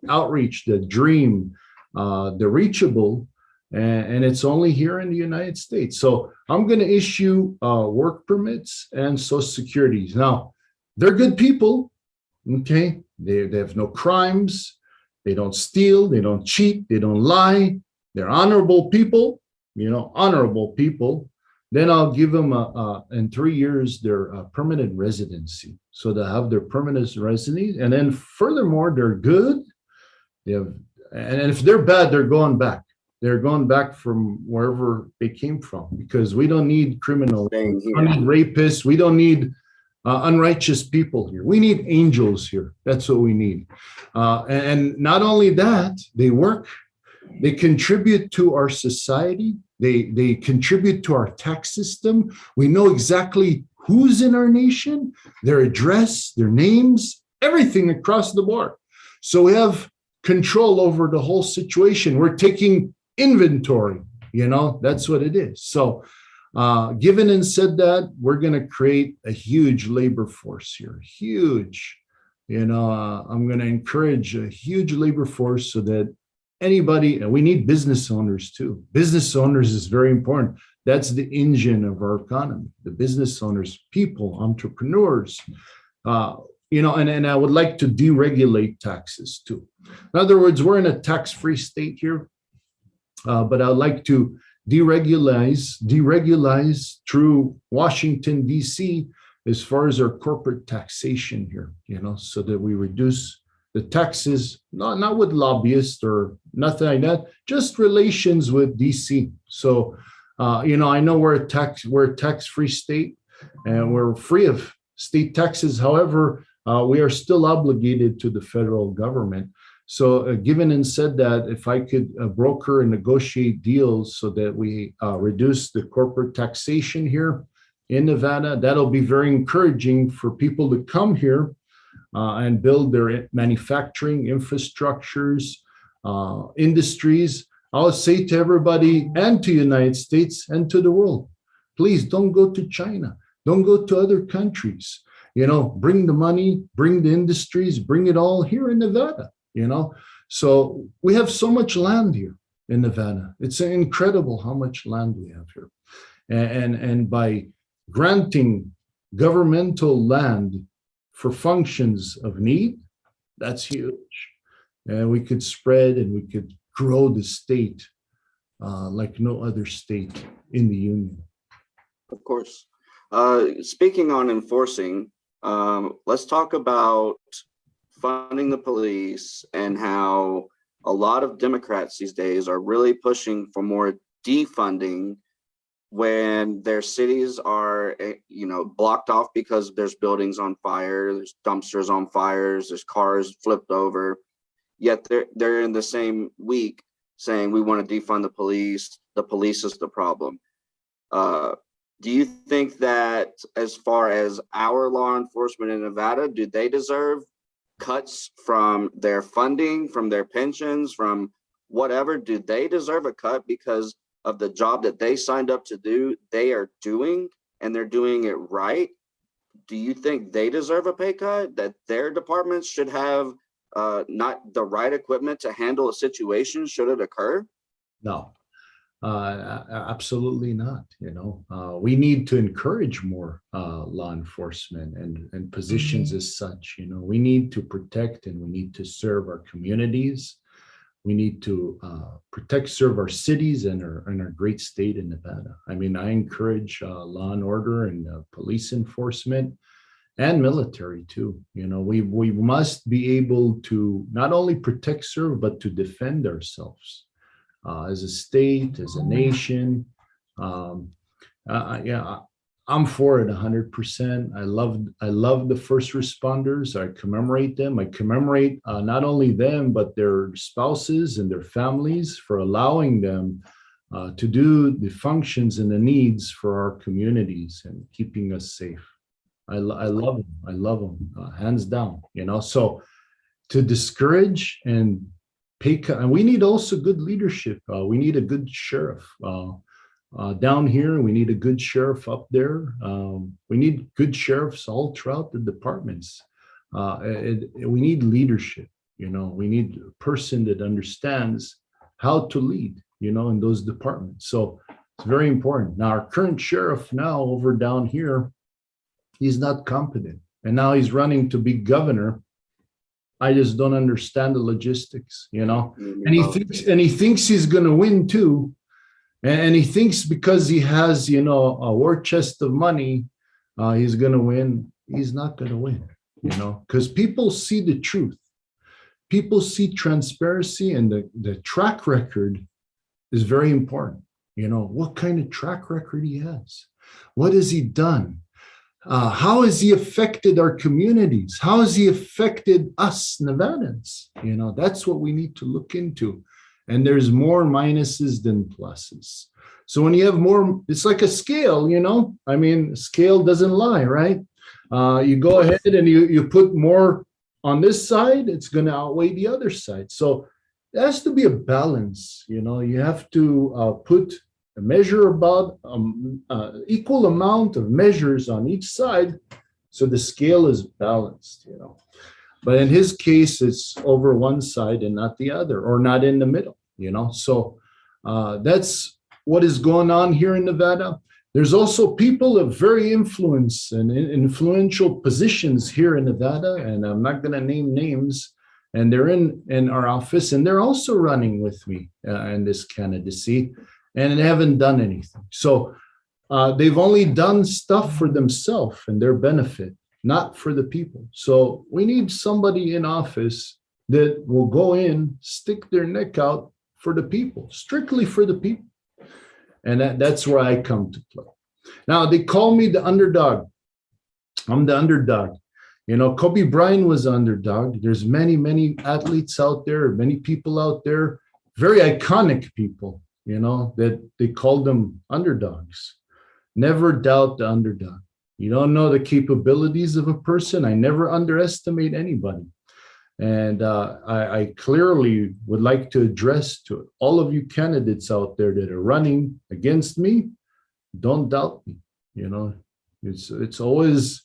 outreach, the dream, the reachable. And it's only here in the United States. So I'm going to issue work permits and social securities. Now, they're good people, okay? They have no crimes. They don't steal. They don't cheat. They don't lie. They're honorable people, honorable people. Then I'll give them, in 3 years, their permanent residency. So they'll have their permanent residency. And then furthermore, they're good. And if they're bad, they're going back. They're going back from wherever they came from, because we don't need criminals, we don't need rapists, we don't need unrighteous people here. We need angels here. That's what we need. And not only that, they work, they contribute to our society, they contribute to our tax system. We know exactly who's in our nation, their address, their names, everything across the board. So we have control over the whole situation. We're taking inventory, that's what it is. So given and said that, we're going to create a huge labor force here, huge. I'm going to encourage a huge labor force so that anybody, and we need business owners too. Business owners is very important. That's the engine of our economy, the business owners, people, entrepreneurs, and I would like to deregulate taxes too. In other words, we're in a tax-free state here, but I'd like to deregulize through Washington, D.C., as far as our corporate taxation here, so that we reduce the taxes, not with lobbyists or nothing like that, just relations with DC. So, I know we're a tax-free state and we're free of state taxes. However, we are still obligated to the federal government. So given and said that, if I could broker and negotiate deals so that we reduce the corporate taxation here in Nevada, that'll be very encouraging for people to come here and build their manufacturing infrastructures, industries. I'll say to everybody and to the United States and to the world, please don't go to China. Don't go to other countries. Bring the money, bring the industries, bring it all here in Nevada, So we have so much land here in Nevada. It's incredible how much land we have here. And by granting governmental land for functions of need, that's huge. And we could spread and we could grow the state like no other state in the union. Of course. Speaking on enforcing, let's talk about funding the police and how a lot of Democrats these days are really pushing for more defunding when their cities are, blocked off because there's buildings on fire, there's dumpsters on fires, there's cars flipped over. Yet they're in the same week saying we want to defund the police is the problem. Do you think that as far as our law enforcement in Nevada, do they deserve cuts from their funding, from their pensions, from whatever? Do they deserve a cut because of the job that they signed up to do, they are doing, and they're doing it right? Do you think they deserve a pay cut, that their departments should have not the right equipment to handle a situation should it occur? No, absolutely not. We need to encourage more law enforcement and positions as such. We need to protect and we need to serve our communities. We need to serve our cities and our great state in Nevada. I encourage law and order and police enforcement and military too. We must be able to not only protect, serve, but to defend ourselves as a state, as a nation. I'm for it 100%. I love the first responders. I commemorate them. I commemorate not only them, but their spouses and their families for allowing them to do the functions and the needs for our communities and keeping us safe. I love them. I love them, hands down. So to discourage and and we need also good leadership. We need a good sheriff. Down here, we need a good sheriff up there. We need good sheriffs all throughout the departments. We need leadership. We need a person that understands how to lead, in those departments. So it's very important. Now, our current sheriff now over down here, he's not competent. And now he's running to be governor. I just don't understand the logistics, And he thinks he's going to win too. And he thinks because he has, a war chest of money, he's going to win. He's not going to win, because people see the truth. People see transparency, and the track record is very important. What kind of track record he has? What has he done? How has he affected our communities? How has he affected us Nevadans? That's what we need to look into. and there's more minuses than pluses. So when you have more, it's like a scale, I mean, scale doesn't lie, right? You go ahead and you put more on this side, it's going to outweigh the other side. So there has to be a balance. You have to put a measure about equal amount of measures on each side, so the scale is balanced. But in his case, it's over one side and not the other, or not in the middle. So that's what is going on here in Nevada. There's also people of very influence and influential positions here in Nevada, and I'm not going to name names, and they're in our office, and they're also running with me in this candidacy, and they haven't done anything. So they've only done stuff for themselves and their benefit, not for the people. So we need somebody in office that will go in, stick their neck out for the people, strictly for the people. And that's where I come to play. Now, they call me the underdog. I'm the underdog. Kobe Bryant was the underdog. There's many, many athletes out there, many people out there, very iconic people, that they call them underdogs. Never doubt the underdog. You don't know the capabilities of a person. I never underestimate anybody. And I clearly would like to address to all of you candidates out there that are running against me, don't doubt me. It's always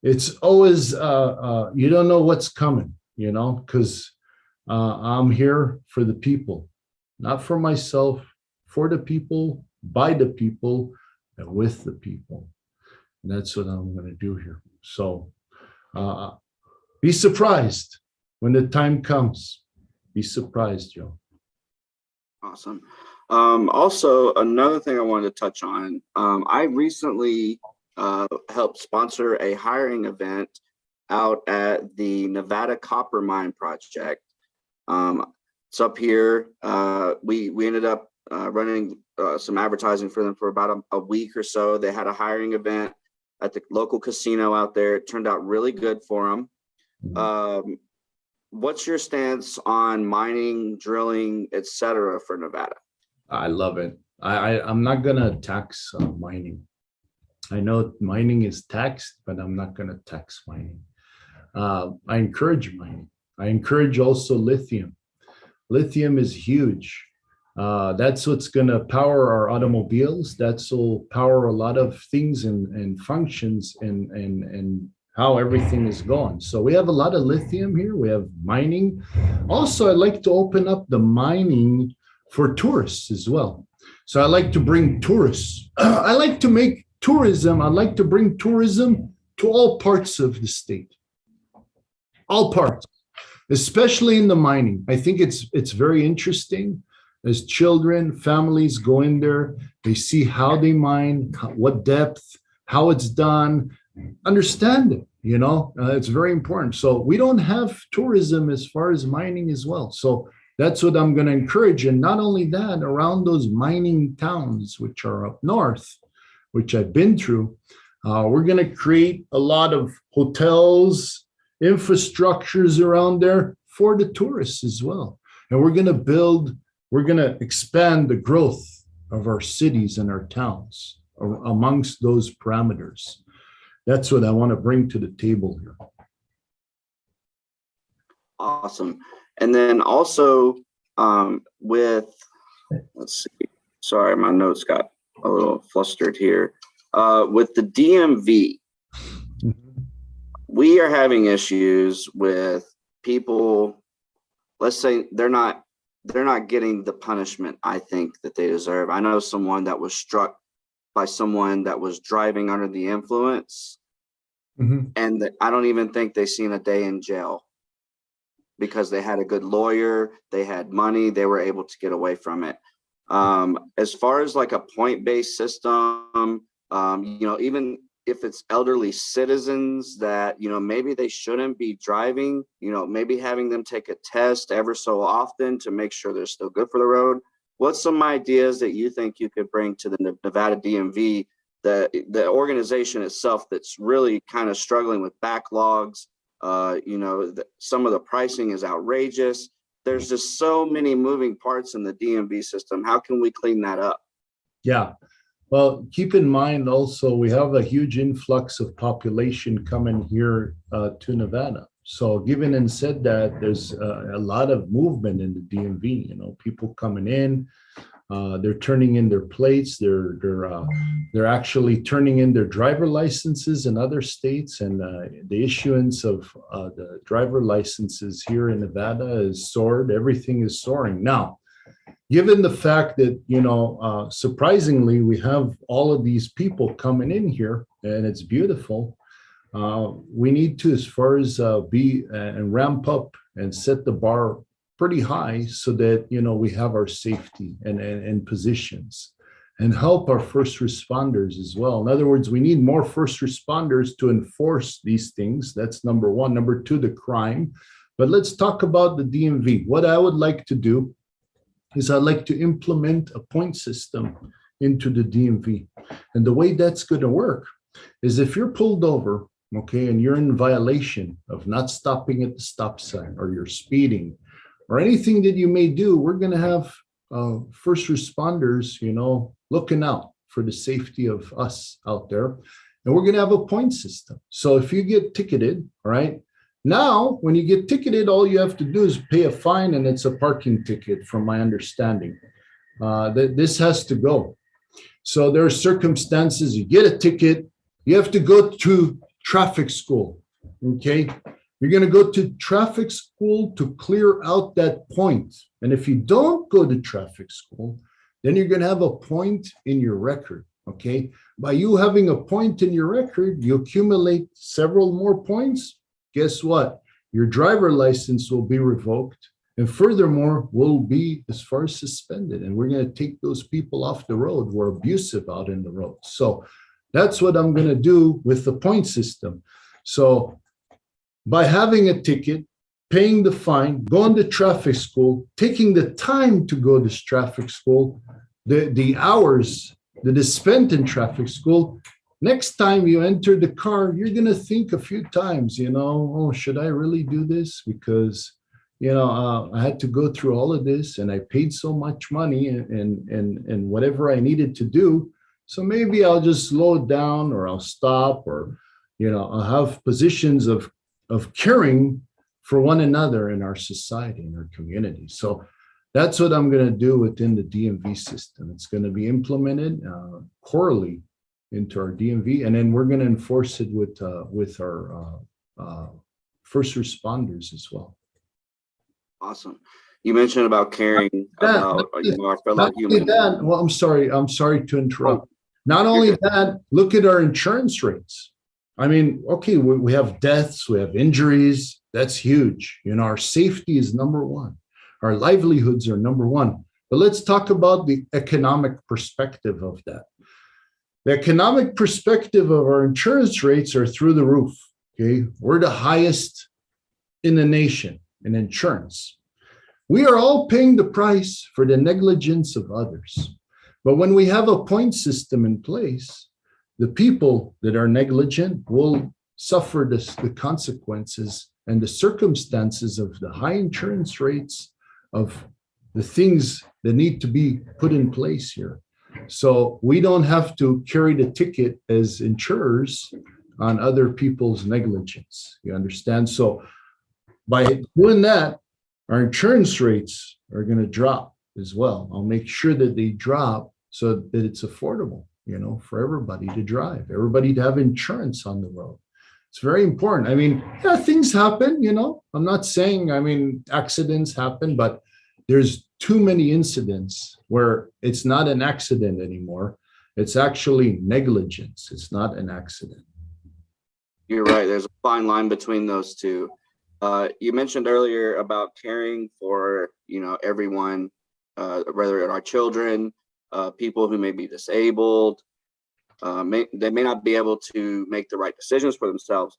you don't know what's coming, because I'm here for the people, not for myself, for the people, by the people, and with the people. And that's what I'm going to do here. So be surprised. When the time comes, be surprised, Joe. Awesome. Also, another thing I wanted to touch on, I recently helped sponsor a hiring event out at the Nevada Copper Mine Project. It's up here. We ended up running some advertising for them for about a week or so. They had a hiring event at the local casino out there. It turned out really good for them. Mm-hmm. What's your stance on mining, drilling, etc. for Nevada? I love it. I'm not going to tax mining. I know mining is taxed, but I'm not going to tax mining. I encourage mining. I encourage also lithium. Lithium is huge. That's what's going to power our automobiles. That's will power a lot of things and functions and how everything is going. So we have a lot of lithium here. We have mining. Also, I'd like to open up the mining for tourists as well. So I like to bring tourists. I like to make tourism. I like to bring tourism to all parts of the state. All parts, especially in the mining. I think it's very interesting. As children, families go in there, they see how they mine, what depth, how it's done, understand it. It's very important. So we don't have tourism as far as mining as well. So that's what I'm going to encourage. And not only that, around those mining towns, which are up north, which I've been through, we're going to create a lot of hotels, infrastructures around there for the tourists as well. And we're going to expand the growth of our cities and our towns amongst those parameters. That's what I want to bring to the table here. Awesome. And then also let's see, sorry, my notes got a little flustered here. With the DMV, we are having issues with people, let's say they're not getting the punishment I think that they deserve. I know someone that was struck by someone that was driving under the influence. Mm-hmm. And I don't even think they've seen a day in jail because they had a good lawyer, they had money, they were able to get away from it. As far as like a point-based system, even if it's elderly citizens that, maybe they shouldn't be driving, maybe having them take a test ever so often to make sure they're still good for the road. What's some ideas that you think you could bring to the Nevada DMV, the organization itself that's really kind of struggling with backlogs? Some of the pricing is outrageous. there's just so many moving parts in the DMV system. How can we clean that up? Yeah. Well, keep in mind also, we have a huge influx of population coming here to Nevada. So given and said that, there's a lot of movement in the DMV, you know, people coming in, they're turning in their plates, they're actually turning in their driver licenses in other states, and the issuance of the driver licenses here in Nevada is soared. Everything is soaring. Now, given the fact that, you know, surprisingly, we have all of these people coming in here and it's beautiful, we need to, as far as be and ramp up and set the bar pretty high so that, you know, we have our safety and positions and help our first responders as well. In other words, we need more first responders to enforce these things. That's number one. Number two, the crime. But let's talk about the DMV. What I would like to do is I'd like to implement a point system into the DMV. And the way that's going to work is if you're pulled over, okay, and you're in violation of not stopping at the stop sign, or you're speeding, or anything that you may do, we're going to have first responders, you know, looking out for the safety of us out there. And we're going to have a point system. So if you get ticketed, all right, now, when you get ticketed, all you have to do is pay a fine, and it's a parking ticket, from my understanding. This has to go. So there are circumstances, you get a ticket, you have to go to traffic school, okay? You're going to go to traffic school to clear out that point. And if you don't go to traffic school, then you're going to have a point in your record, okay? By you having a point in your record, you accumulate several more points. Guess what? Your driver license will be revoked, and furthermore, will be as far as suspended. And we're going to take those people off the road who are abusive out in the road. So that's what I'm going to do with the point system. So by having a ticket, paying the fine, going to traffic school, taking the time to go to traffic school, the hours that is spent in traffic school, next time you enter the car, you're going to think a few times, you know, oh, should I really do this? Because, you know, I had to go through all of this, and I paid so much money and whatever I needed to do. So maybe I'll just slow it down, or I'll stop, or, you know, I'll have positions of caring for one another in our society, in our community. So that's what I'm going to do within the DMV system. It's going to be implemented quarterly into our DMV, and then we're going to enforce it with our first responders as well. Awesome. You mentioned about caring about, you know, our fellow humans. Well, I'm sorry to interrupt. Not only that, look at our insurance rates. I mean, okay, we have deaths, we have injuries. That's huge. You know, our safety is number one. Our livelihoods are number one. But let's talk about the economic perspective of that. The economic perspective of our insurance rates are through the roof. Okay, we're the highest in the nation in insurance. We are all paying the price for the negligence of others. But when we have a point system in place, the people that are negligent will suffer the consequences and the circumstances of the high insurance rates, of the things that need to be put in place here. So we don't have to carry the ticket as insurers on other people's negligence. You understand? So by doing that, our insurance rates are going to drop as well. I'll make sure that they drop so that it's affordable, you know, for everybody to drive, everybody to have insurance on the road. It's very important. I mean, yeah, things happen, you know, I'm not saying, I mean, accidents happen, but there's too many incidents where it's not an accident anymore. It's actually negligence. It's not an accident. You're right. There's a fine line between those two. You mentioned earlier about caring for, you know, everyone, whether our children, people who may be disabled, they may not be able to make the right decisions for themselves.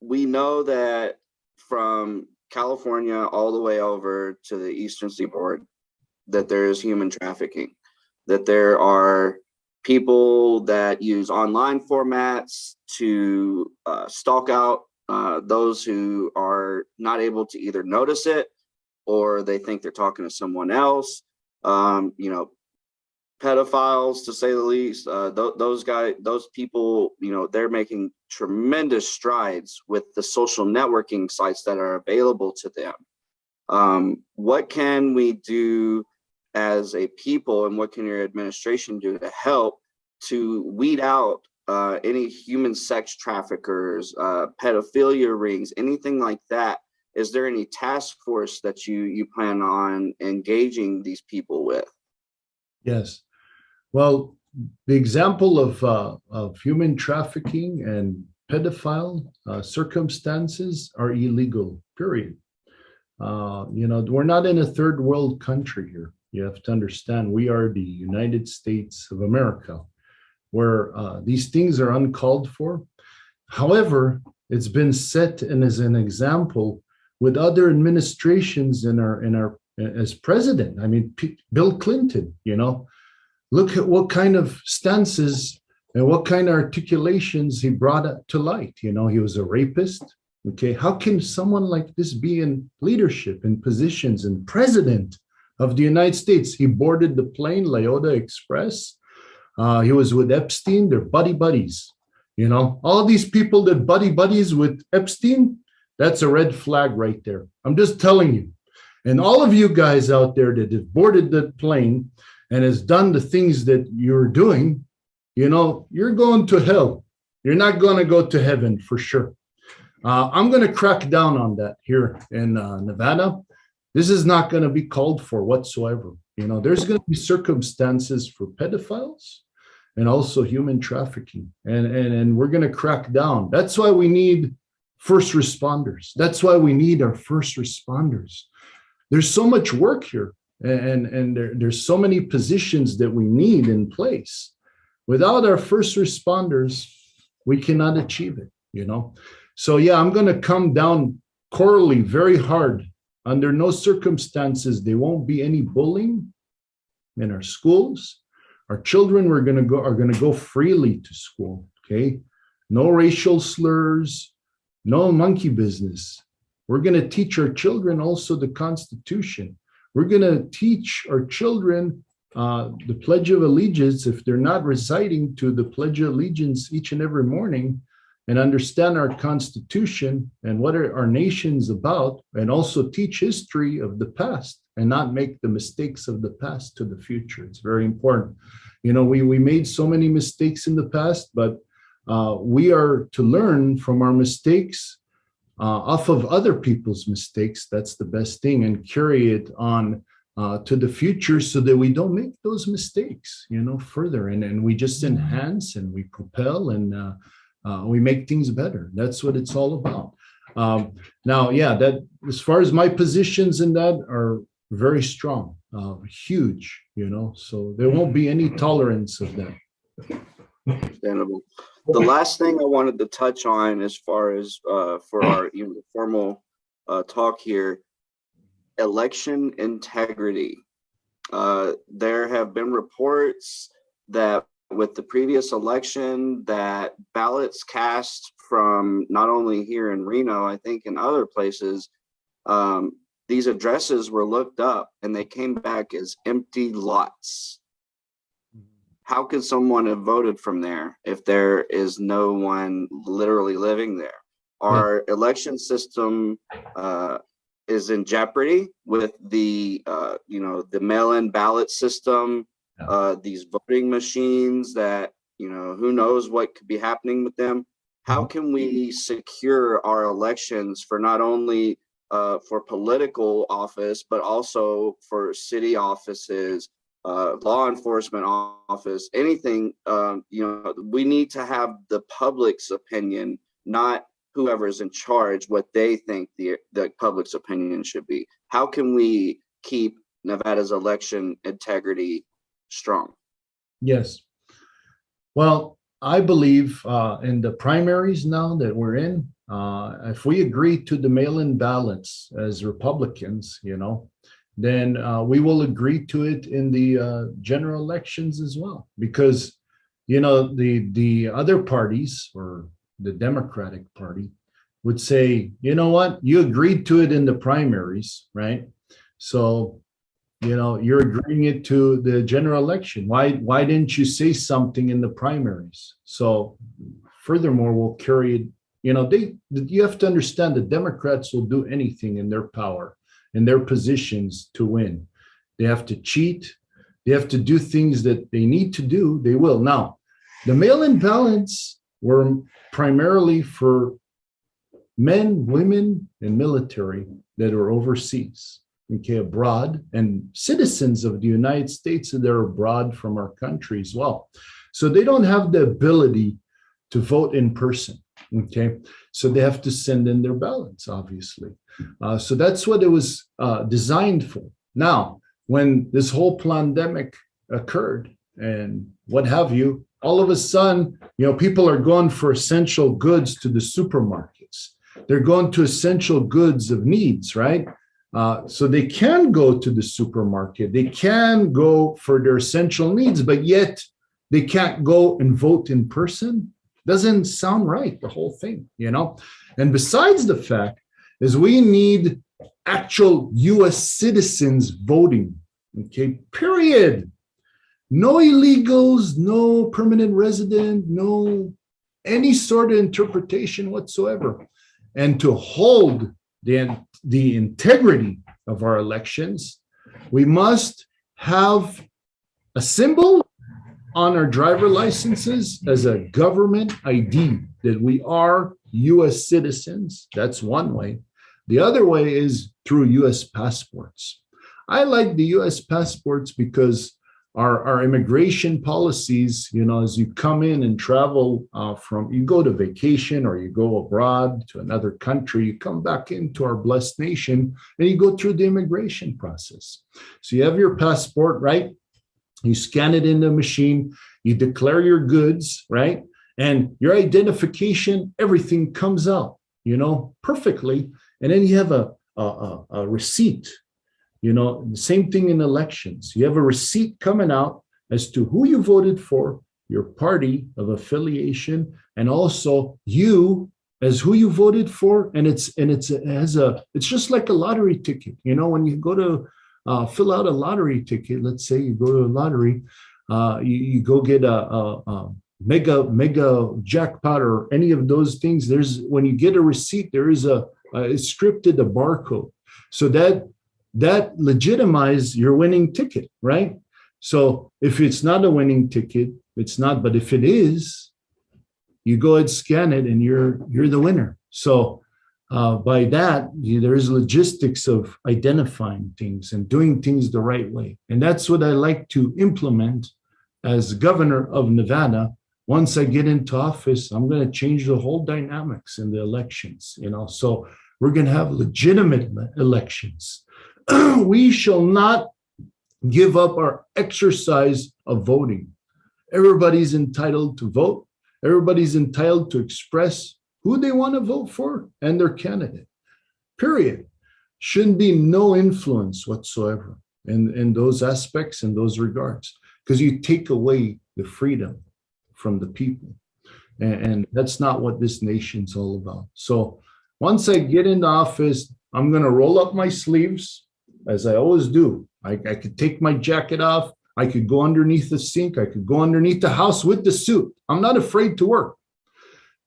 We know that from California all the way over to the Eastern Seaboard, that there is human trafficking, that there are people that use online formats to stalk out those who are not able to either notice it or they think they're talking to someone else. You know, pedophiles, to say the least. Those people, you know, they're making tremendous strides with the social networking sites that are available to them. What can we do as a people, and what can your administration do to help to weed out any human sex traffickers, pedophilia rings, anything like that? Is there any task force that you plan on engaging these people with? Yes. Well, the example of human trafficking and pedophile circumstances are illegal, period. You know, we're not in a third world country here. You have to understand, we are the United States of America, where these things are uncalled for. However, it's been set and as an example with other administrations in our as president. I mean, Bill Clinton, you know, look at what kind of stances and what kind of articulations he brought to light. You know, he was a rapist. Okay, how can someone like this be in leadership, in positions, and president of the United States? He boarded the plane, Leota Express. He was with Epstein. They're buddies. You know, all these people that buddies with Epstein, that's a red flag right there. I'm just telling you. And all of you guys out there that have boarded the plane and has done the things that you're doing, you know, you're going to hell. You're not going to go to heaven for sure. I'm going to crack down on that here in Nevada. This is not going to be called for whatsoever. You know, there's going to be circumstances for pedophiles and also human trafficking. And we're going to crack down. That's why we need first responders. That's why we need our first responders. There's so much work here. And there's so many positions that we need in place. Without our first responders, we cannot achieve it, you know. So yeah, I'm going to come down corally very hard. Under no circumstances, there won't be any bullying in our schools. Our children are going to go freely to school. Okay, no racial slurs, no monkey business. We're going to teach our children also the Constitution. We're going to teach our children the Pledge of Allegiance if they're not reciting to the Pledge of Allegiance each and every morning, and understand our Constitution and what our nation's about, and also teach history of the past and not make the mistakes of the past to the future. It's very important. You know, we made so many mistakes in the past, but we are to learn from our mistakes off of other people's mistakes. That's the best thing, and carry it on to the future so that we don't make those mistakes, you know, further. And we just enhance and we propel and we make things better. That's what it's all about. Now, yeah, that as far as my positions in that are very strong, huge, you know, so there won't be any tolerance of that. Understandable. The last thing I wanted to touch on as far as for our formal talk here, election integrity. There have been reports that with the previous election that ballots cast from not only here in Reno, I think in other places, these addresses were looked up and they came back as empty lots. How could someone have voted from there if there is no one literally living there? Our election system is in jeopardy with the the mail-in ballot system, these voting machines that, you know, who knows what could be happening with them. How can we secure our elections for not only for political office, but also for city offices, law enforcement office, anything? We need to have the public's opinion, not whoever's in charge, what they think the public's opinion should be. How can we keep Nevada's election integrity strong? Yes. Well, I believe in the primaries now that we're in, if we agree to the mail-in ballots as Republicans, you know, then we will agree to it in the general elections as well. Because, you know, the other parties, or the Democratic Party, would say, you know what, you agreed to it in the primaries, right? So, you're agreeing it to the general election. Why didn't you say something in the primaries? So furthermore, we'll carry it. You have to understand the Democrats will do anything in their power, in their positions to win. They have to cheat. They have to do things that they need to do. They will. Now, the mail-in ballots were primarily for men, women, and military that are overseas, okay, abroad, and citizens of the United States that are abroad from our country as well. So they don't have the ability to vote in person, okay? So they have to send in their ballots, obviously. So that's what it was designed for. Now, when this whole pandemic occurred and what have you, all of a sudden, people are going for essential goods to the supermarkets. They're going to essential goods of needs, right? So they can go to the supermarket. They can go for their essential needs, but yet they can't go and vote in person. Doesn't sound right, the whole thing, And besides the fact is we need actual US citizens voting, okay, period. No illegals, no permanent resident, no any sort of interpretation whatsoever. And to hold the integrity of our elections, we must have a symbol on our driver licenses as a government ID that we are US citizens. That's one way. The other way is through US passports. I like the US passports because our immigration policies, as you come in and travel you go to vacation or you go abroad to another country, you come back into our blessed nation and you go through the immigration process. So you have your passport, right? You scan it in the machine, you declare your goods, right? And your identification, everything comes out, perfectly. And then you have a receipt. The same thing in elections. You have a receipt coming out as to who you voted for, your party of affiliation, and also you as who you voted for. And it's just like a lottery ticket. When you go to fill out a lottery ticket, let's say you go to a lottery, you go get a mega jackpot or any of those things. When you get a receipt, there is it's scripted a barcode. So that legitimizes your winning ticket, right? So if it's not a winning ticket, it's not, but if it is, you go ahead, scan it, and you're the winner. So by that, there is logistics of identifying things and doing things the right way. And that's what I like to implement as governor of Nevada. Once I get into office, I'm going to change the whole dynamics in the elections, so we're going to have legitimate elections. We shall not give up our exercise of voting. Everybody's entitled to vote. Everybody's entitled to express who they want to vote for and their candidate. Period. Shouldn't be no influence whatsoever in those aspects, in those regards, because you take away the freedom from the people. And that's not what this nation's all about. So once I get into office, I'm going to roll up my sleeves, as I always do. I could take my jacket off. I could go underneath the sink. I could go underneath the house with the suit. I'm not afraid to work.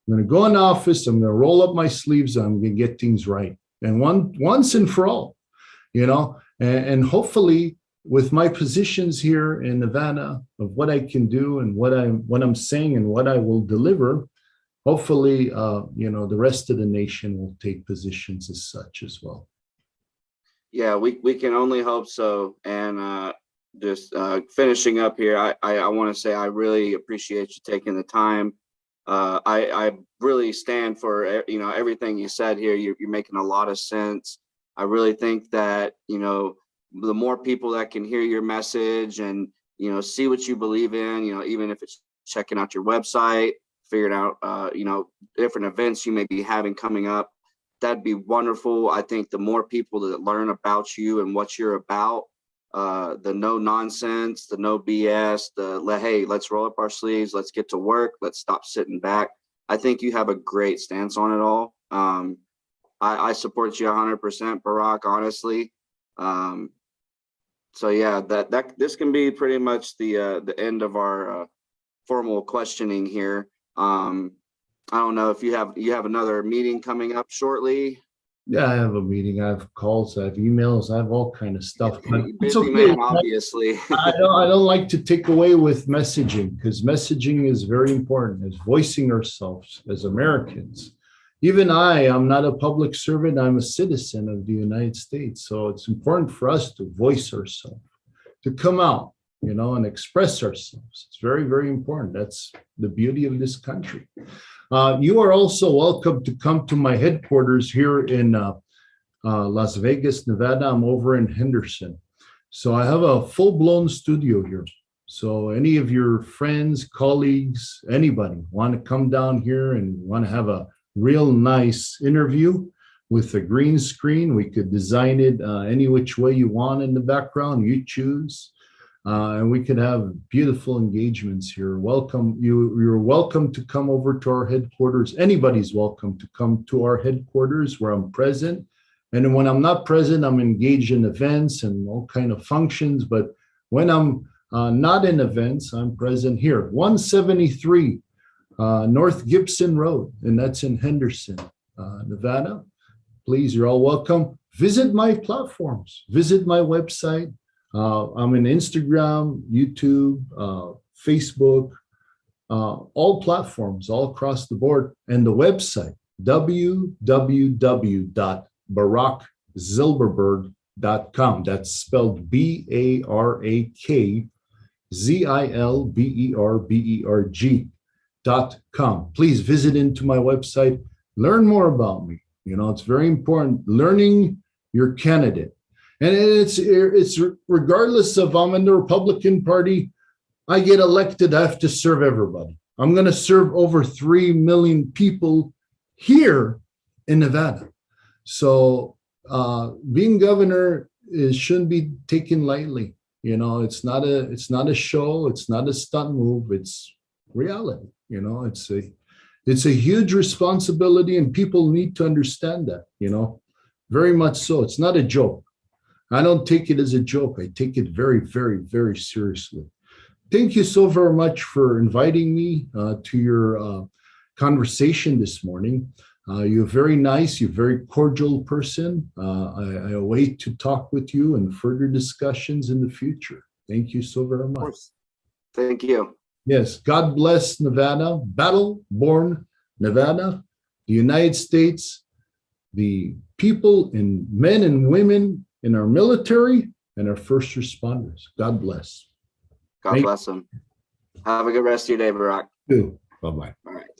I'm going to go in office. I'm going to roll up my sleeves. I'm going to get things right. And once and for all, and hopefully with my positions here in Nevada of what I can do and what I'm saying and what I will deliver, hopefully, the rest of the nation will take positions as such as well. Yeah, we can only hope so. And just finishing up here, I want to say I really appreciate you taking the time. I really stand for everything you said here. You're making a lot of sense. I really think that the more people that can hear your message and see what you believe in, even if it's checking out your website, figuring out different events you may be having coming up, that'd be wonderful. I think the more people that learn about you and what you're about, the no nonsense, the no BS, hey, let's roll up our sleeves, let's get to work, let's stop sitting back. I think you have a great stance on it all. I support you 100%, Barak, honestly. So yeah, this can be pretty much the end of our formal questioning here. I don't know if you have another meeting coming up shortly. Yeah, I have a meeting. I have calls. I have emails. I have all kind of stuff. But it's Busy okay. man, obviously. I don't like to take away with messaging, because messaging is very important, as voicing ourselves as Americans. Even I'm not a public servant. I'm a citizen of the United States. So it's important for us to voice ourselves, to come out, and express ourselves. It's very, very important. That's the beauty of this country. You are also welcome to come to my headquarters here in Las Vegas, Nevada. I'm over in Henderson. So I have a full-blown studio here. So any of your friends, colleagues, anybody want to come down here and want to have a real nice interview with a green screen, we could design it any which way you want in the background, you choose. And we could have beautiful engagements here. You're welcome to come over to our headquarters. Anybody's welcome to come to our headquarters where I'm present. And when I'm not present, I'm engaged in events and all kind of functions. But when I'm not in events, I'm present here. 173 North Gibson Road, and that's in Henderson, Nevada. Please, you're all welcome. Visit my platforms. Visit my website. I'm in Instagram, YouTube, Facebook, all platforms, all across the board. And the website, www.barackzilberberg.com. That's spelled BARAKZILBERBERG.com. Please visit into my website, learn more about me. It's very important, learning your candidate. And it's regardless of I'm in the Republican Party, I get elected, I have to serve everybody. I'm going to serve over 3 million people here in Nevada. So being governor shouldn't be taken lightly. It's not a show. It's not a stunt move. It's reality. It's a huge responsibility, and people need to understand that. Very much so. It's not a joke. I don't take it as a joke. I take it very, very, very seriously. Thank you so very much for inviting me to your conversation this morning. You're very nice. You're a very cordial person. I await to talk with you and further discussions in the future. Thank you so very much. Thank you. Yes. God bless Nevada, battle-born Nevada, the United States, the people and men and women in our military and our first responders. God bless. God bless them. Have a good rest of your day, Barak. You too. Bye-bye. All right.